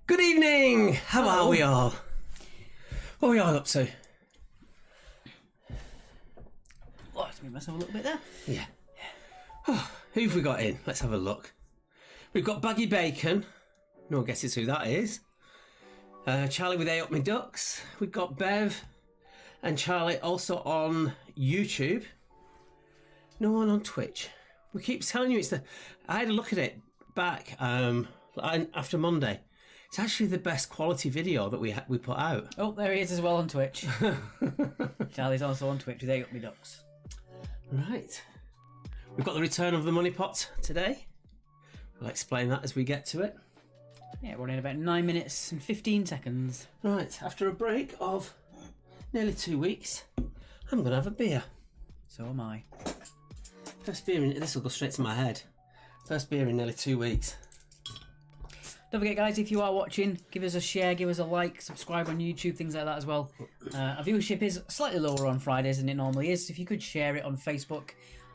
Good evening! How are we all? What are we all up to? Oh, let's move myself a little bit there. Yeah. Oh, who've we got in? Let's have a look. We've got Baggy Bacon. No one guesses who that is. Charlie with A Up My Ducks. We've got Bev and Charlie also on YouTube. No one on Twitch. We keep telling you I had a look at it back after Monday. It's actually the best quality video that we put out. Oh, there he is as well on Twitch. Charlie's also on Twitch with A Up My Ducks. Right. We've got the return of the money pot today. We'll explain that as we get to it. Yeah, we're in about 9 minutes and 15 seconds. Right, after a break of nearly 2 weeks, I'm going to have a beer. So am I. First beer this will go straight to my head. First beer in nearly 2 weeks. Don't forget, guys, if you are watching, give us a share, give us a like, subscribe on YouTube, things like that as well. Our viewership is slightly lower on Fridays than it normally is. If you could share it on Facebook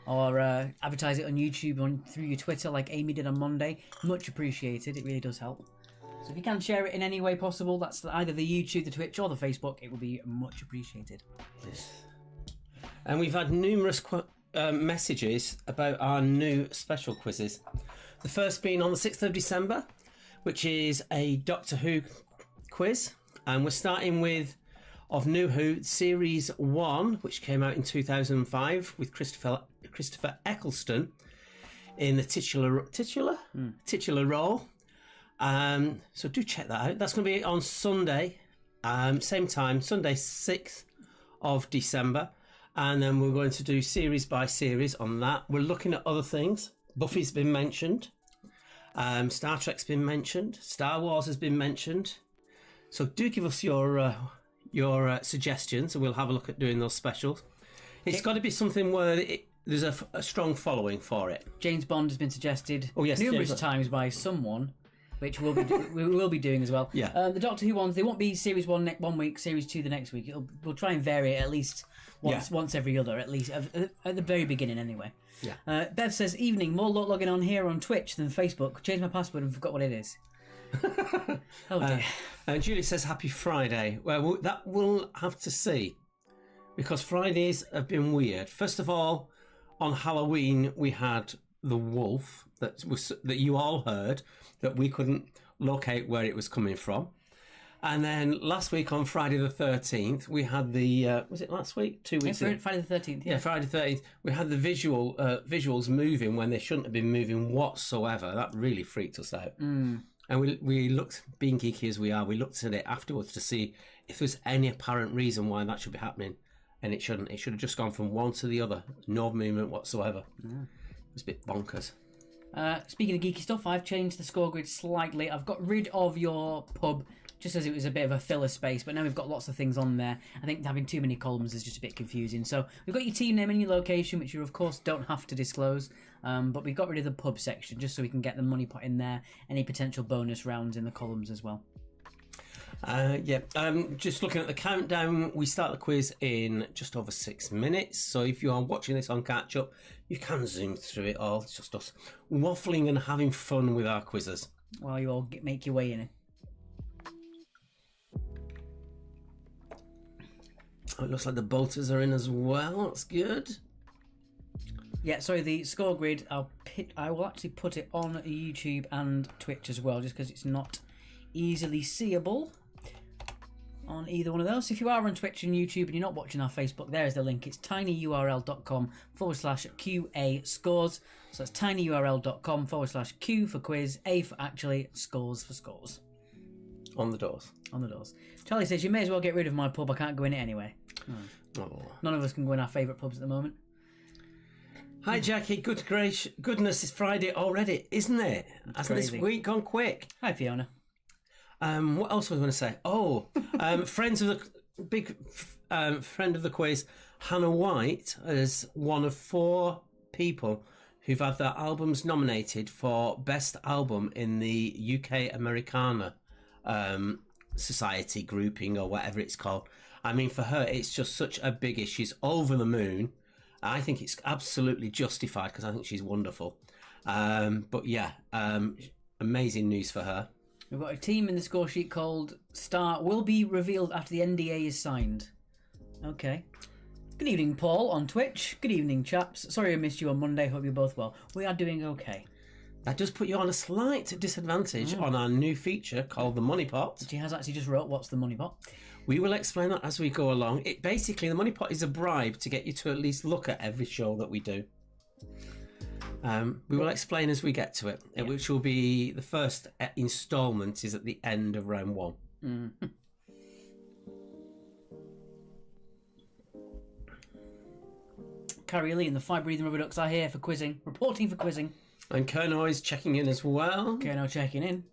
or advertise it on YouTube through your Twitter like Amy did on Monday, much appreciated. It really does help. So if you can share it in any way possible, that's either the YouTube, the Twitch, or the Facebook, it will be much appreciated. Yes. And we've had numerous messages about our new special quizzes. The first being on the 6th of December, which is a Doctor Who quiz. And we're starting with Of New Who, Series 1, which came out in 2005 with Christopher Eccleston in the titular role. So do check that out. That's going to be on Sunday, same time, Sunday 6th of December. And then we're going to do series by series on that. We're looking at other things. Buffy's been mentioned. Star Trek's been mentioned. Star Wars has been mentioned. So do give us your suggestions and we'll have a look at doing those specials. It's got to be something where there's a strong following for it. James Bond has been suggested numerous times by someone, which we will be doing as well. Yeah. The Doctor Who ones, they won't be series 1 one week, series 2 the next week. We'll try and vary it at least once every other, at least at the very beginning anyway. Yeah. Bev says, evening, more logging on here on Twitch than Facebook. Changed my password and forgot what it is. Oh dear. And Julie says happy Friday. Well, that we'll have to see, because Fridays have been weird. First of all, on Halloween we had the wolf that you all heard that we couldn't locate where it was coming from. And then last week on Friday the 13th, we had the... was it last week? 2 weeks ago? Friday the 13th, yeah. Yeah, Friday the 13th. We had the visuals moving when they shouldn't have been moving whatsoever. That really freaked us out. And we looked, being geeky as we are, we looked at it afterwards to see if there's any apparent reason why that should be happening. And it shouldn't. It should have just gone from one to the other. No movement whatsoever. It was a bit bonkers. Speaking of geeky stuff, I've changed the score grid slightly. I've got rid of your pub just as it was a bit of a filler space, but now we've got lots of things on there. I think having too many columns is just a bit confusing. So we've got your team name and your location, which you of course don't have to disclose, but we got rid of the pub section just so we can get the money pot in there, any potential bonus rounds in the columns as well. Just looking at the countdown, we start the quiz in just over 6 minutes. So if you are watching this on catch up, you can zoom through it all. It's just us waffling and having fun with our quizzes while you all make your way in it. Oh, it looks like the bolters are in as well. That's good. Yeah, sorry, the score grid, I will actually put it on YouTube and Twitch as well, just because it's not easily seeable on either one of those. If you are on Twitch and YouTube and you're not watching our Facebook, there's the link. It's tinyurl.com/QA scores. So that's tinyurl.com/Q for quiz, A for actually, scores for scores. On the doors. On the doors. Charlie says, you may as well get rid of my pub. I can't go in it anyway. Oh. None of us can go in our favourite pubs at the moment. Hi Jackie, goodness, it's Friday already, isn't it? Hasn't this week gone quick? Hi Fiona. What else was I going to say? Oh, friend of the quiz, Hannah White, is one of 4 people who've had their albums nominated for Best Album in the UK Americana Society grouping or whatever it's called. I mean, for her, it's just such a big issue. She's over the moon. I think it's absolutely justified because I think she's wonderful. But yeah, amazing news for her. We've got a team in the score sheet called Star will be revealed after the NDA is signed. Okay. Good evening, Paul, on Twitch. Good evening, chaps. Sorry I missed you on Monday. Hope you're both well. We are doing okay. That does put you on a slight disadvantage on our new feature called the Money Pot. She has actually just wrote, what's the Money Pot? We will explain that as we go along. Basically, the Money Pot is a bribe to get you to at least look at every show that we do. We will explain as we get to it, which will be the first instalment is at the end of round 1. Carrie Lee and the Five Breathing Rubber Ducks are here for quizzing, reporting for quizzing. And Kernoy is checking in as well. Kerno checking in.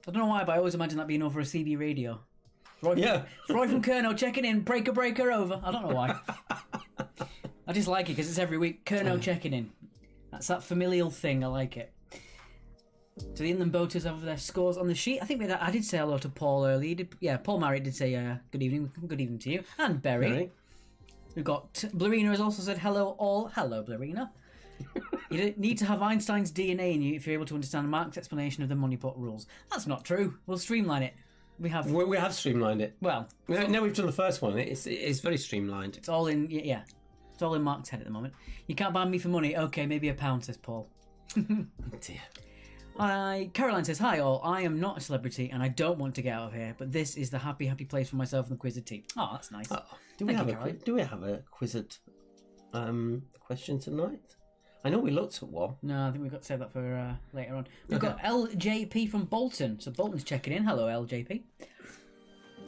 I don't know why, but I always imagine that being over a CB radio. Roy from Kerno checking in, breaker over. I don't know why. I just like it because it's every week. Kerno checking in. That's that familial thing. I like it. To the inland boaters over their scores on the sheet. I think I did say hello to Paul earlier. Paul Marriott did say good evening. Good evening to you. And Berry. We've got Blarina has also said hello all. Hello, Blarina. You don't need to have Einstein's DNA in you if you're able to understand Mark's explanation of the Money Pot rules. That's not true. We'll streamline it. We have streamlined it. Well, no, we've done the first one. It's very streamlined. It's all in. Yeah, it's all in Mark's head at the moment. You can't ban me for money. Okay, maybe £1, says Paul. Dear. Caroline says, hi all, I am not a celebrity and I don't want to get out of here, but this is the happy place for myself and the Quizzed team. Oh, that's nice. Do we have a Quizzed question tonight? I know we looked at one. No, I think we've got to save that for later on. We've got LJP from Bolton. So Bolton's checking in. Hello, LJP.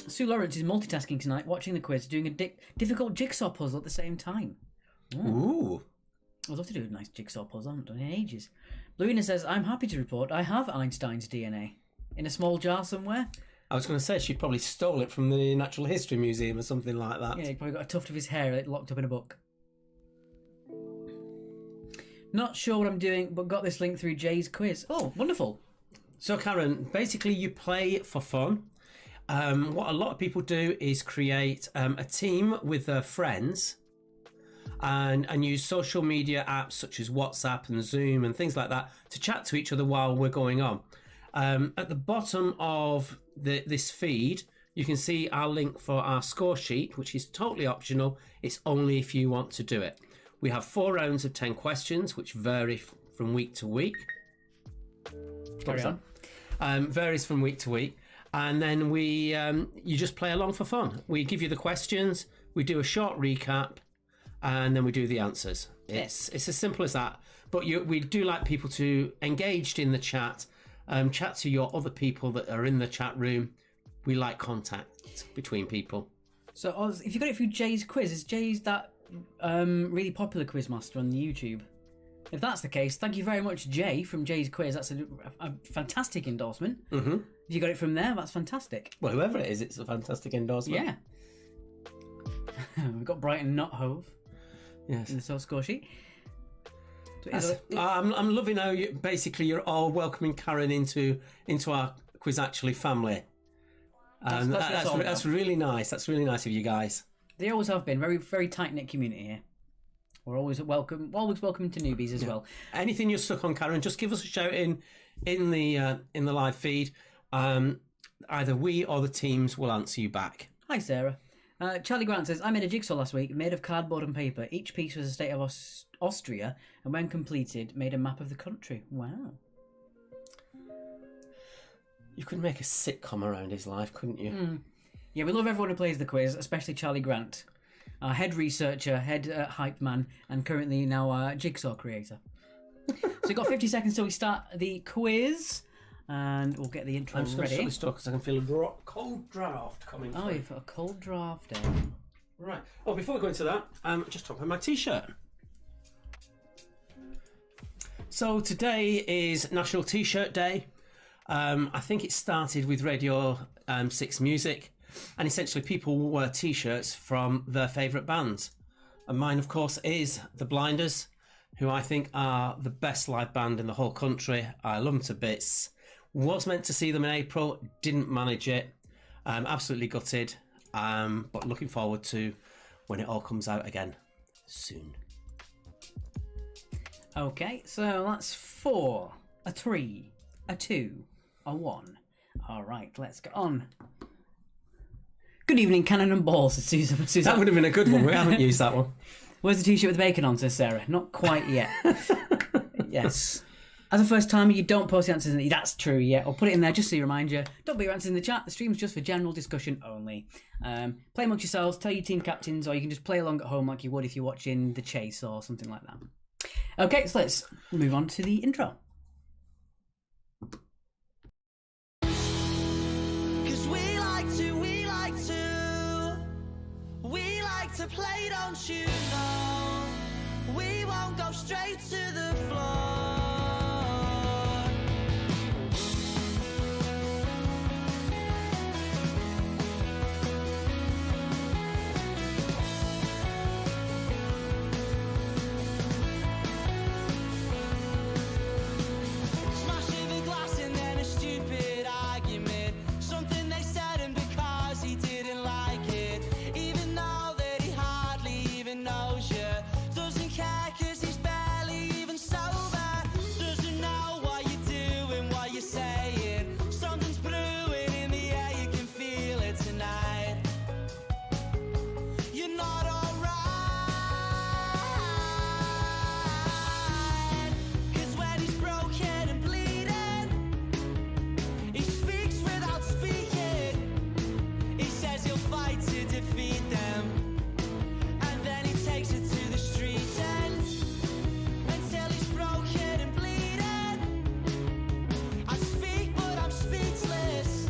Sue Lawrence is multitasking tonight, watching the quiz, doing a difficult jigsaw puzzle at the same time. Ooh. I'd love to do a nice jigsaw puzzle. I haven't done it in ages. Bluina says, I'm happy to report I have Einstein's DNA. In a small jar somewhere. I was going to say she probably stole it from the Natural History Museum or something like that. Yeah, he probably got a tuft of his hair locked up in a book. Not sure what I'm doing, but got this link through Jay's quiz. Oh, wonderful. So, Karen, basically you play for fun. What a lot of people do is create a team with their friends and use social media apps such as WhatsApp and Zoom and things like that to chat to each other while we're going on. At the bottom of this feed, you can see our link for our score sheet, which is totally optional. It's only if you want to do it. We have 4 rounds of 10 questions, which vary from week to week. Carry on. Varies from week to week. And then you just play along for fun. We give you the questions, we do a short recap, and then we do the answers. It's as simple as that. But we do like people to engage in the chat, chat to your other people that are in the chat room. We like contact between people. So if you got it through Jay's quiz, is Jay's that really popular quizmaster on the YouTube? If that's the case, thank you very much, Jay, from Jay's quiz. That's a fantastic endorsement. Mm-hmm. If you got it from there, that's fantastic. Well, whoever it is, it's a fantastic endorsement. Yeah. We've got Brighton, not Hove. Yes. In the score sheet. I'm loving how you're all welcoming Karen into our Quiz Actually family. That's really nice. That's really nice of you guys. They always have been. Very, very tight-knit community here. We're always welcoming to newbies as well. Anything you're stuck on, Karen, just give us a shout in the live feed. Either we or the teams will answer you back. Hi, Sarah. Charlie Grant says, I made a jigsaw last week made of cardboard and paper. Each piece was a state of Austria, and when completed, made a map of the country. Wow. You could make a sitcom around his life, couldn't you? Yeah, we love everyone who plays the quiz, especially Charlie Grant, our head researcher, head hype man, and currently now our jigsaw creator. So we've got 50 seconds till we start the quiz, and we'll get the intro ready. I'm just going to shut this door because I can feel a cold draft coming through. Oh, you've got a cold draft there. Right. Oh, before we go into that, just top on my T-shirt. So today is National T-Shirt Day. I think it started with Radio 6 Music. And essentially people wear T-shirts from their favourite bands. And mine, of course, is The Blinders, who I think are the best live band in the whole country. I love them to bits. Was meant to see them in April, didn't manage it. Absolutely gutted. But looking forward to when it all comes out again soon. Okay, so that's 4, a 3, a 2, a 1. All right, let's get on. Good evening, Cannon and Balls. Susan. That would have been a good one. We haven't used that one. Where's the t-shirt with the bacon on, says Sarah? Not quite yet. Yes. As a first timer, you don't post the answers in the... That's true, yeah. I'll put it in there just so you remind you. Don't put your answers in the chat. The stream's just for general discussion only. Play amongst yourselves, tell your team captains, or you can just play along at home like you would if you're watching The Chase or something like that. Okay, so let's move on to the intro. To play, don't you know? We won't go straight to the floor. Smashing the glass and then a stupid argument. Something they said and because he didn't like it. Even though knows you, doesn't care cause he's barely even sober, doesn't know what you're doing, what you're saying, something's brewing in the air, you can feel it tonight, you're not alright, cause when he's broken and bleeding, he speaks without speaking, he says he'll fight to defeat them, takes it to the street end until he's broken and bleeding. I speak but I'm speechless.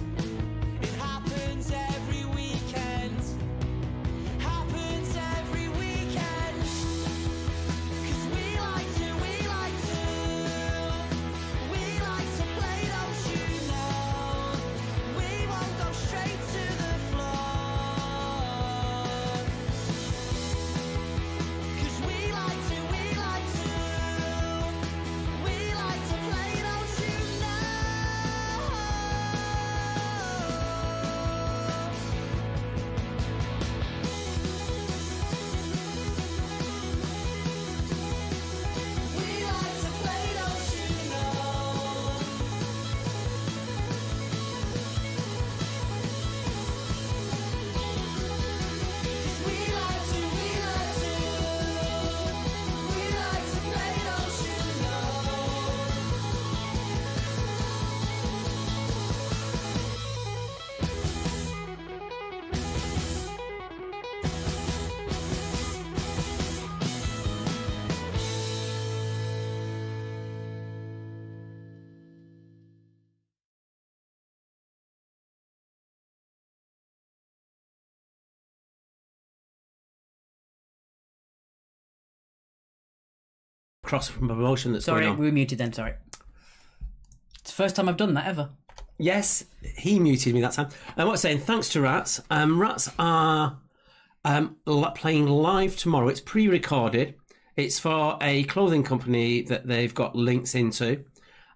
It happens every weekend. Happens every weekend. Cause we like to play, don't you know? We won't go straight to the floor. Cross promotion that's sorry, going on. We were muted then, sorry. It's the first time I've done that ever. Yes, he muted me that time. And what's saying, thanks to Rats. Rats are playing live tomorrow. It's pre-recorded. It's for a clothing company that they've got links into.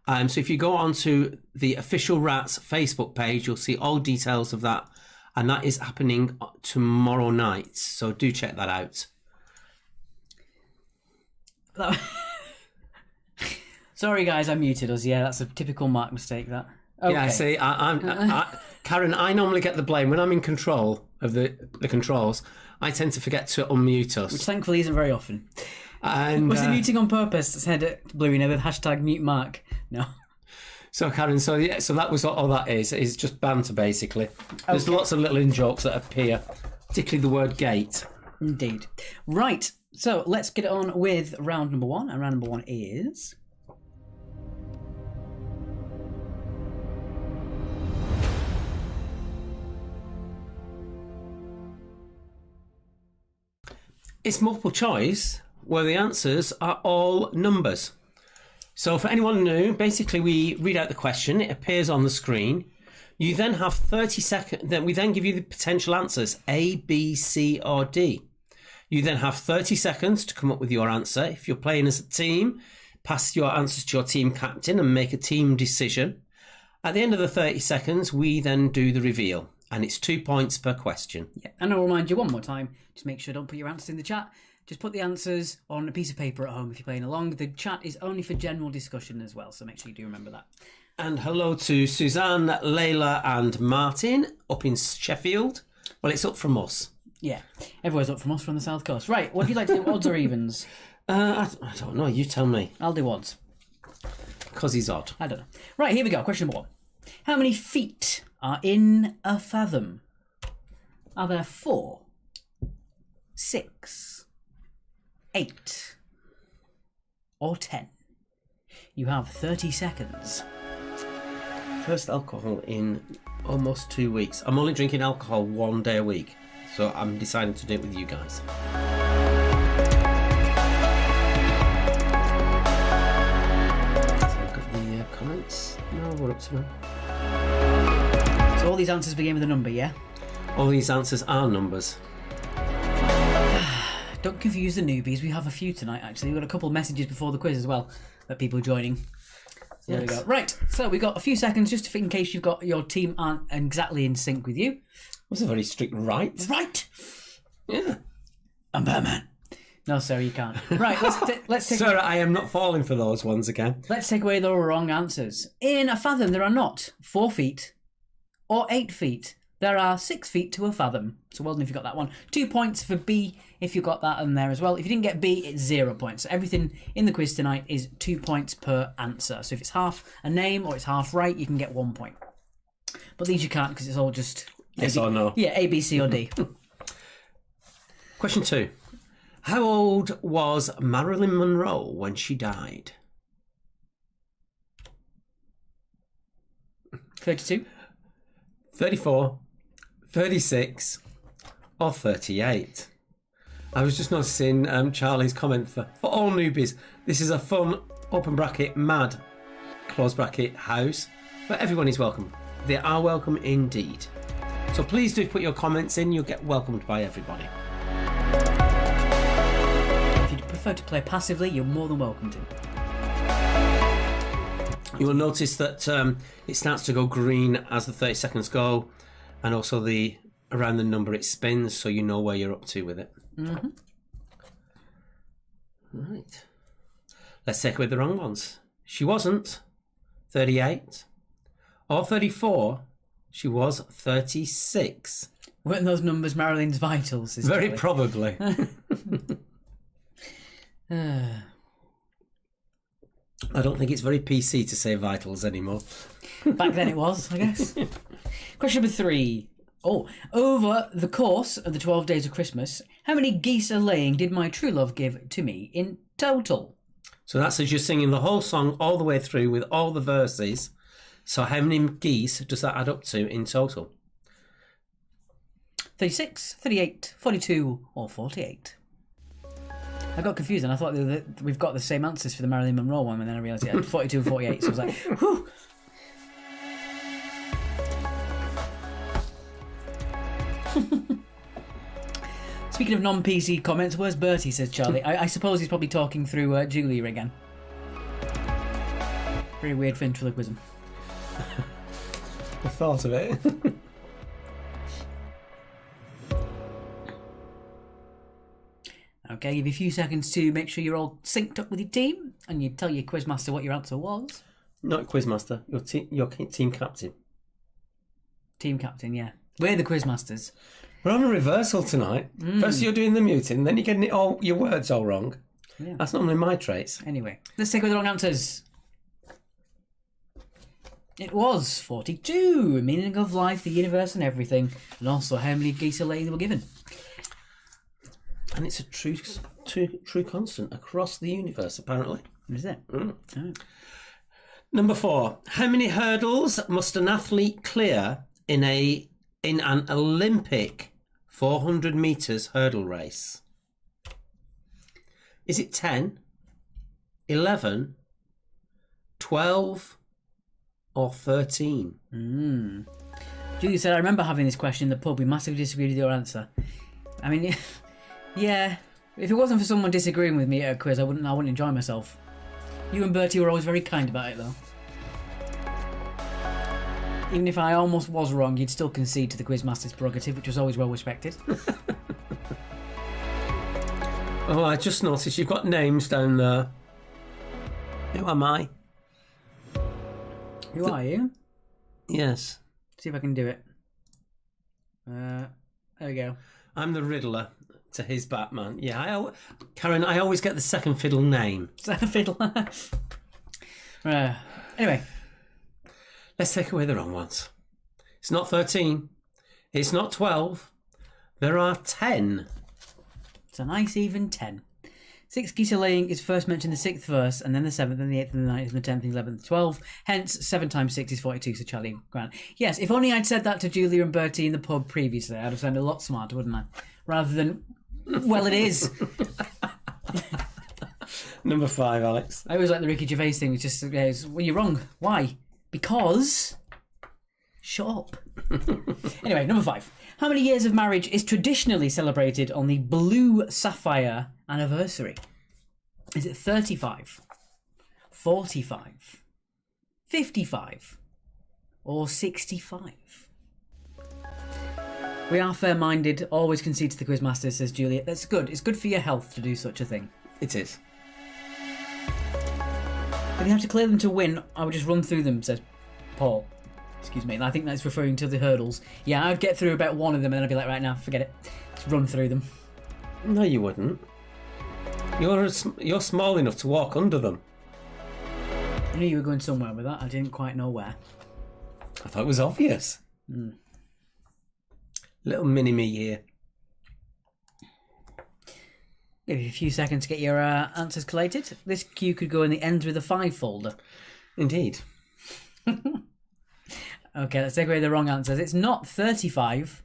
So if you go onto the official Rats Facebook page, you'll see all details of that. And that is happening tomorrow night. So do check that out. Sorry guys, I muted us. Yeah, that's a typical Mark mistake, that. Okay. Yeah, see, Karen, I normally get the blame. When I'm in control of the controls, I tend to forget to unmute us. Which thankfully isn't very often. And was he muting on purpose? Said Blue, with hashtag mute Mark. No. So Karen, so that was all that is. It's just banter basically. There's lots of little in-jokes that appear, particularly the word gate. Indeed. Right. So let's get on with round number 1. And round number 1 is... It's multiple choice where the answers are all numbers. So for anyone new, basically we read out the question, it appears on the screen. You then have 30 seconds, then we then give you the potential answers, A, B, C or D. You then have 30 seconds to come up with your answer. If you're playing as a team, pass your answers to your team captain and make a team decision. At the end of the 30 seconds, we then do the reveal. And it's 2 points per question. Yeah, and I'll remind you one more time, just make sure don't put your answers in the chat. Just put the answers on a piece of paper at home if you're playing along. The chat is only for general discussion as well, so make sure you do remember that. And hello to Suzanne, Layla and Martin up in Sheffield. Well, it's up from us. Yeah, everywhere's up from us from the South Coast. Right, what do you like to do, odds or evens? I don't know, you tell me. I'll do odds. Because he's odd. I don't know. Right, here we go. Question number 1. How many feet are in a fathom? Are there 4, 6, 8, or 10? You have 30 seconds. First alcohol in almost 2 weeks. I'm only drinking alcohol 1 day a week. So I'm deciding to do it with you guys. Comments? No, we're up to now. So all these answers begin with a number, yeah? All these answers are numbers. Don't confuse the newbies. We have a few tonight, actually. We've got a couple of messages before the quiz as well that people are joining. So there we go. Right, so we've got a few seconds just in case you've got your team aren't exactly in sync with you. That's a very strict right. Right! Yeah. I'm Batman. No, sir, you can't. Right, let's take... Sir, I am not falling for those ones again. Let's take away the wrong answers. In a fathom, there are not 4 feet or 8 feet. There are 6 feet to a fathom. So well done if you got that one. 2 points for B if you got that in there as well. If you didn't get B, it's 0 points. So everything in the quiz tonight is 2 points per answer. So if it's half a name or it's half right, you can get 1 point. But these you can't because it's all just... Yes or no. Yeah, A, B, C or D. Question 2. How old was Marilyn Monroe when she died? 32. 34, 36, or 38? I was just noticing Charlie's comment for all newbies. This is a fun, open bracket, mad, close bracket house, but everyone is welcome. They are welcome indeed. So please do put your comments in. You'll get welcomed by everybody. If you prefer to play passively, you're more than welcome to. You will notice that it starts to go green as the 30 seconds go, and also around the number it spins, so you know where you're up to with it. Mm-hmm. Right. Let's take away the wrong ones. She wasn't 38 or 34. She was 36. Weren't those numbers Marilyn's vitals? Very probably. I don't think it's very PC to say vitals anymore. Back then it was, I guess. Question number 3. Over the course of the 12 days of Christmas, how many geese a laying did my true love give to me in total? So that's as you're singing the whole song all the way through with all the verses. So how many geese does that add up to in total? 36, 38, 42 or 48? I got confused and I thought that we've got the same answers for the Marilyn Monroe one, and then I realised it had 42 and 48, so I was like, whew! Speaking of non-PC comments, where's Bertie, says Charlie. I suppose he's probably talking through Julia again. Very weird ventriloquism. I thought of it. Okay, give you a few seconds to make sure you're all synced up with your team, and you tell your quizmaster what your answer was. Not quizmaster, your team captain. Team captain, yeah. We're the quizmasters. We're on a reversal tonight. First you're doing the muting, then you're getting your words all wrong. Yeah. That's normally my traits. Anyway, let's take away the wrong answers. It was 42, meaning of life, the universe and everything, and also how many geese a laying they were given. And it's a true constant across the universe, apparently. Is it? Oh. Number 4. How many hurdles must an athlete clear in an Olympic 400 metres hurdle race? Is it 10, 11, 12, or 13? Julie said, I remember having this question in the pub. We massively disagreed with your answer. I mean, yeah, if it wasn't for someone disagreeing with me at a quiz, I wouldn't enjoy myself. You and Bertie were always very kind about it, though. Even if I almost was wrong, you'd still concede to the quizmaster's prerogative, which was always well respected. Oh, I just noticed you've got names down there. Who am I? Who are you? Yes. See if I can do it. There we go. I'm the Riddler to his Batman. Yeah, Karen, I always get the second fiddle name. Is that a fiddle? Anyway. Let's take away the wrong ones. It's not 13. It's not 12. There are 10. It's a nice even 10. 6 geese are laying is first mentioned in the 6th verse, and then the 7th, and the 8th, and the 9th, and the 10th, and the 11th, and the 12th. Hence, 7 times 6 is 42, so Charlie Grant. Yes, if only I'd said that to Julia and Bertie in the pub previously, I'd have sounded a lot smarter, wouldn't I? Rather than, well, it is. Number 5, Alex. I always like the Ricky Gervais thing, which just goes, well, you're wrong. Why? Because... Shut up. Anyway, number 5. How many years of marriage is traditionally celebrated on the blue sapphire anniversary? Is it 35, 45, 55, or 65? We are fair-minded, always concede to the quizmaster, says Juliet. That's good. It's good for your health to do such a thing. It is. If you have to clear them to win, I would just run through them, says Paul. Excuse me, and I think that's referring to the hurdles. Yeah, I'd get through about one of them and then I'd be like, right now, forget it. Just run through them. No, you wouldn't. You're small enough to walk under them. I knew you were going somewhere with that. I didn't quite know where. I thought it was obvious. Little mini-me here. Give you a few seconds to get your answers collated. This cue could go in the ends with a 5 folder. Indeed. Okay, let's take away the wrong answers. It's not 35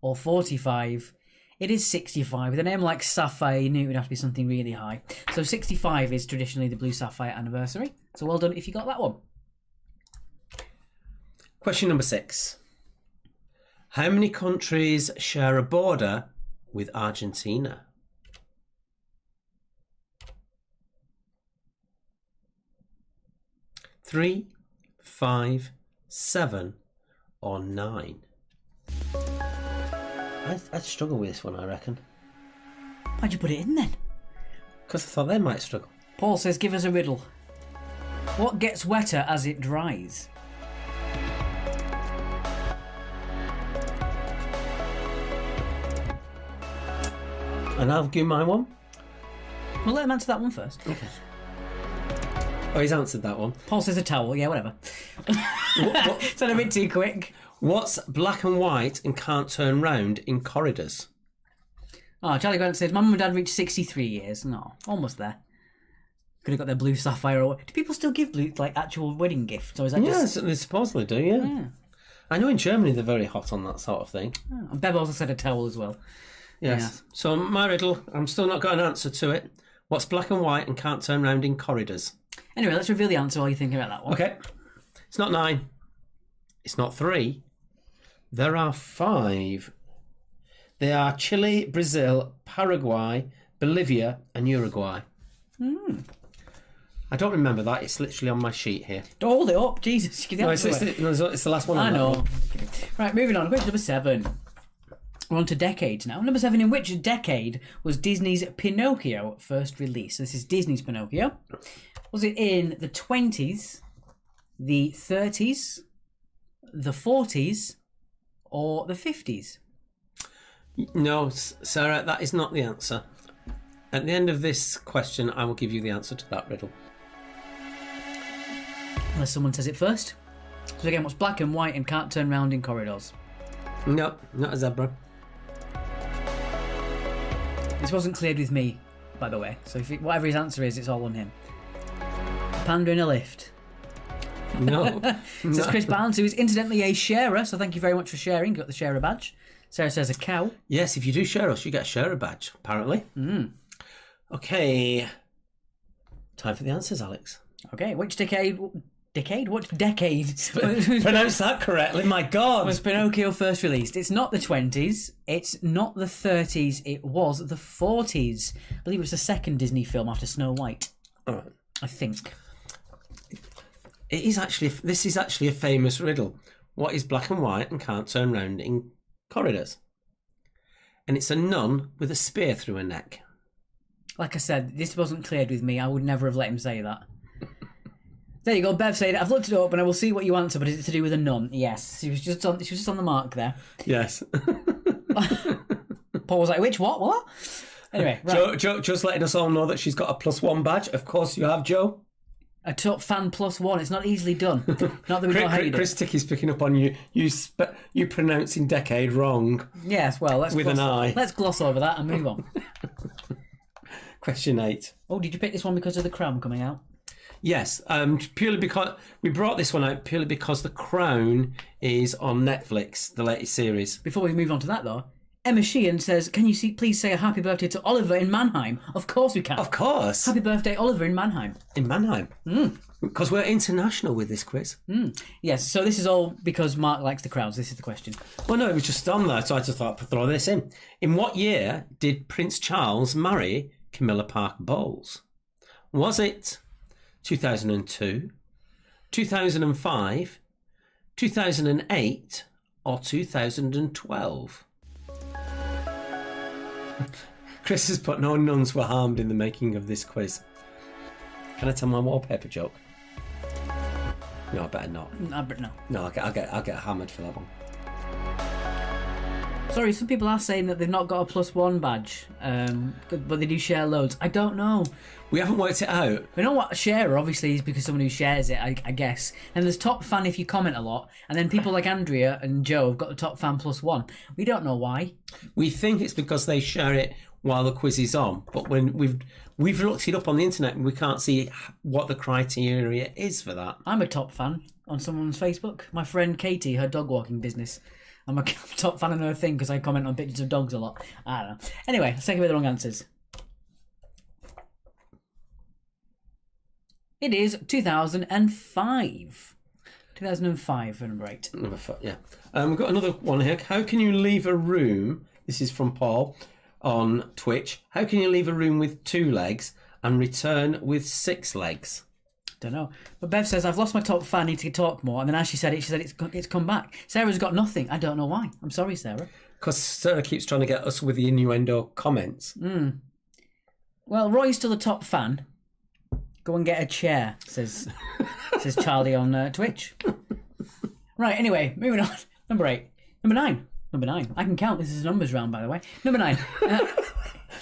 or 45. It is 65. With a name like Sapphire, you knew it would have to be something really high. So 65 is traditionally the Blue Sapphire anniversary. So well done if you got that one. Question number 6. How many countries share a border with Argentina? 3, 5, 7, or 9? I'd struggle with this one, I reckon. Why'd you put it in then? Because I thought they might struggle. Paul says, give us a riddle. What gets wetter as it dries? And I'll give my one. We'll let him answer that one first. Okay. Oh, he's answered that one. Paul says a towel. Yeah, whatever. It's not a bit too quick. What's black and white and can't turn round in corridors? Oh, Charlie Grant says, my mum and dad reached 63 years. No, almost there. Could have got their blue sapphire. Or... Do people still give blue, like, actual wedding gifts? Or is that Yes, just... they supposedly do, yeah. I know in Germany they're very hot on that sort of thing. Oh, and Bev also said a towel as well. Yes. Yeah. So my riddle, I'm still not got an answer to it. What's black and white and can't turn round in corridors? Anyway, let's reveal the answer while you're thinking about that one. Okay. It's not 9. It's not 3. There are 5. They are Chile, Brazil, Paraguay, Bolivia, and Uruguay. I don't remember that. It's literally on my sheet here. Don't hold it up, Jesus. No, it's the last one. I on that know. one. Right, moving on. Question number 7. We're on to decades now. Number 7, in which decade was Disney's Pinocchio first released? So this is Disney's Pinocchio. Was it in the 20s, the 30s, the 40s, or the 50s? No, Sarah, that is not the answer. At the end of this question, I will give you the answer to that riddle. Unless someone says it first. So again, what's black and white and can't turn round in corridors? No, not a zebra. This wasn't cleared with me, by the way. So whatever his answer is, it's all on him. A panda in a lift. No. Says Chris Barnes, who is incidentally a sharer, so thank you very much for sharing. Got the sharer badge. Sarah says a cow. Yes, if you do share us, you get a sharer badge, apparently. Okay. Time for the answers, Alex. Okay, which decade? What decade? Pronounce that correctly, my God. Was Pinocchio first released? It's not the 20s. It's not the 30s. It was the 40s. I believe it was the second Disney film after Snow White. All right. I think. This is actually a famous riddle. What is black and white and can't turn round in corridors? And it's a nun with a spear through her neck. Like I said, this wasn't cleared with me. I would never have let him say that. There you go. Bev said, "I've looked it up and I will see what you answer, but is it to do with a nun?" Yes, she was just on the mark there. Yes. Paul was like, "Which what? What?" Anyway, right. Joe, just letting us all know that she's got a +1 badge. Of course, you have, Joe. A top fan +1. It's not easily done. Not that we know how you do. Chris Ticky's picking up on you pronouncing decade wrong. Yes, well, an I. Let's gloss over that and move on. Question 8. Oh, did you pick this one because of The Crown coming out? Yes, purely because we brought this one out purely because The Crown is on Netflix, the latest series. Before we move on to that, though, Emma Sheehan says, "Can you please say a happy birthday to Oliver in Mannheim?" Of course we can. Of course. Happy birthday, Oliver in Mannheim. In Mannheim. Because we're international with this quiz. Yes, so this is all because Mark likes The Crowns. This is the question. Well, no, it was just on there, so I just thought I'd throw this in. In what year did Prince Charles marry Camilla Parker Bowles? Was it 2002, 2005, 2008, or 2012? Chris has put no nuns were harmed in the making of this quiz. Can I tell my wallpaper joke? No, I better not. No. No, I'll get hammered for that one. Sorry, some people are saying that they've not got a +1 badge, but they do share loads. I don't know. We haven't worked it out. We know what a sharer obviously is because someone who shares it, I guess. And there's top fan if you comment a lot, and then people like Andrea and Joe have got the top fan +1. We don't know why. We think it's because they share it while the quiz is on, but when we've looked it up on the internet and we can't see what the criteria is for that. I'm a top fan on someone's Facebook. My friend Katie, her dog walking business. I'm a top fan of her thing because I comment on pictures of dogs a lot. I don't know. Anyway, let's take away the wrong answers. It is 2005. 2005, for number 8. Number 5, yeah. We've got another one here. How can you leave a room? This is from Paul on Twitch. How can you leave a room with 2 legs and return with 6 legs? Don't know. But Bev says, "I've lost my top fan, need to talk more." And then as she said it's come back. Sarah's got nothing. I don't know why. I'm sorry, Sarah. Because Sarah keeps trying to get us with the innuendo comments. Well, Roy's still a top fan. Go and get a chair, says Charlie on Twitch. Right, anyway, moving on. Number 8. Number 9. Number 9. I can count. This is a numbers round, by the way. Number 9.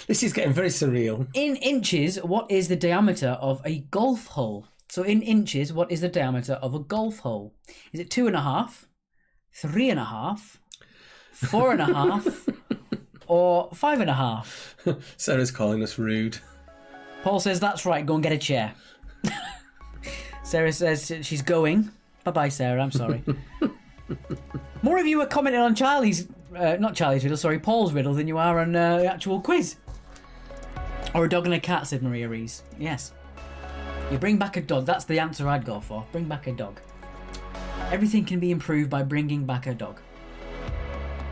This is getting very surreal. In inches, what is the diameter of a golf hole? So in inches, what is the diameter of a golf hole? Is it 2.5, 3.5, 4.5, or 5.5? Sarah's calling us rude. Paul says, "That's right, go and get a chair." Sarah says she's going. Bye-bye, Sarah, I'm sorry. More of you are commenting on Paul's riddle than you are on the actual quiz. Or a dog and a cat, said Maria Rees. Yes. You bring back a dog, that's the answer I'd go for. Bring back a dog. Everything can be improved by bringing back a dog.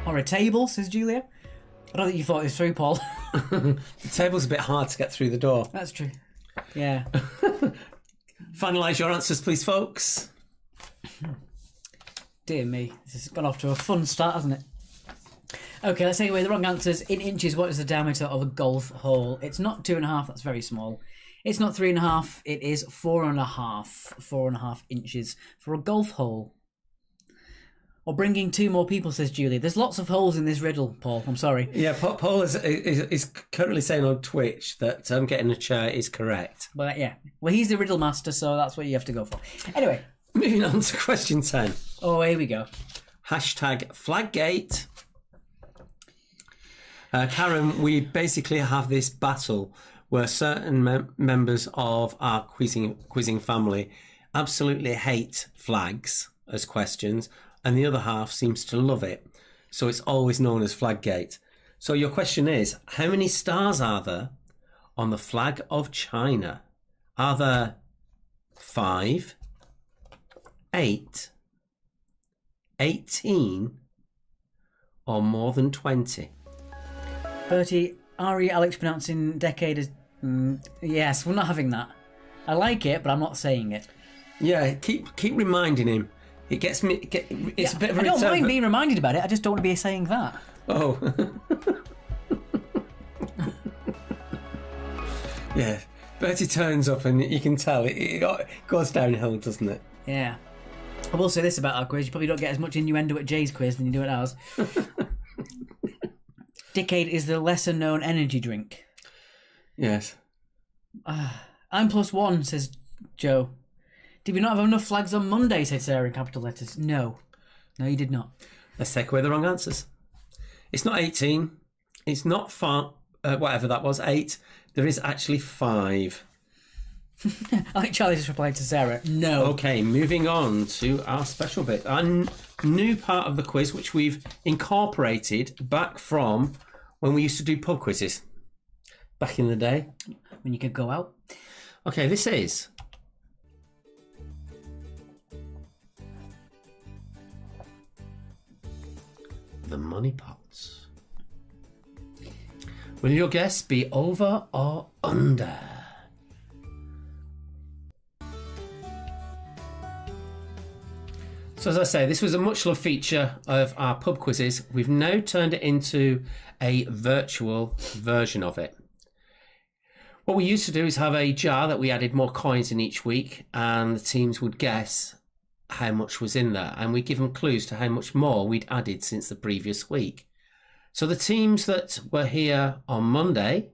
Or a table, says Julia. I don't think you thought this through, Paul. The table's a bit hard to get through the door. That's true. Yeah. Finalise your answers, please, folks. Dear me, this has gone off to a fun start, hasn't it? Okay, let's take away the wrong answers. In inches, what is the diameter of a golf hole? It's not 2.5, that's very small. It's not 3.5, it is 4.5. 4.5 inches for a golf hole. Or bringing 2 more people, says Julie. There's lots of holes in this riddle, Paul. I'm sorry. Yeah, Paul is currently saying on Twitch that getting a chair is correct. But yeah, well, he's the riddle master, so that's what you have to go for. Anyway. Moving on to question 10. Oh, here we go. Hashtag Flaggate. Karen, we basically have this battle where certain members of our quizzing family absolutely hate flags as questions, and the other half seems to love it. So it's always known as Flaggate. So your question is, how many stars are there on the flag of China? Are there 5, 8, 18, or more than 20? Bertie, Ari Alex pronouncing decade as... yes, we're not having that. I like it, but I'm not saying it. Yeah, keep reminding him. It gets me... It's a bit of a I don't return, mind being reminded about it, I just don't want to be saying that. Oh. Yeah, Bertie turns up and you can tell it goes downhill, doesn't it? Yeah. I will say this about our quiz: you probably don't get as much innuendo at Jay's quiz than you do at ours. Dickade is the lesser-known energy drink. Yes. I'm +1, says Joe. Did we not have enough flags on Monday, said Sarah in capital letters. No, you did not. Let's take away the wrong answers. It's not 18. It's not whatever that was, 8. There is actually 5. I think Charlie just replied to Sarah. No. Okay, moving on to our special bit. Our new part of the quiz, which we've incorporated back from when we used to do pub quizzes back in the day. When you could go out. Okay, this is the money pots. Will your guess be over or under? So as I say, this was a much loved feature of our pub quizzes. We've now turned it into a virtual version of it. What we used to do is have a jar that we added more coins in each week, and the teams would guess how much was in there, and we'd give them clues to how much more we'd added since the previous week. So the teams that were here on Monday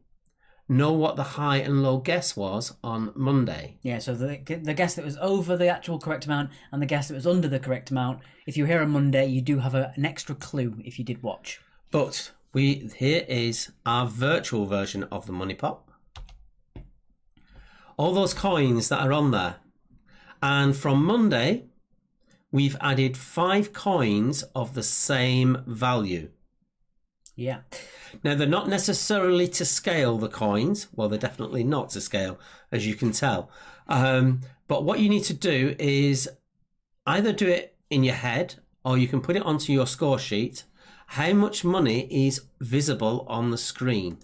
know what the high and low guess was on Monday. Yeah, so the guess that was over the actual correct amount and the guess that was under the correct amount. If you were here on Monday, you do have an extra clue if you did watch. But here is our virtual version of the money pot. All those coins that are on there. And from Monday, we've added 5 coins of the same value. Yeah. Now, they're not necessarily to scale, the coins. Well, they're definitely not to scale, as you can tell. But what you need to do is either do it in your head, or you can put it onto your score sheet. How much money is visible on the screen?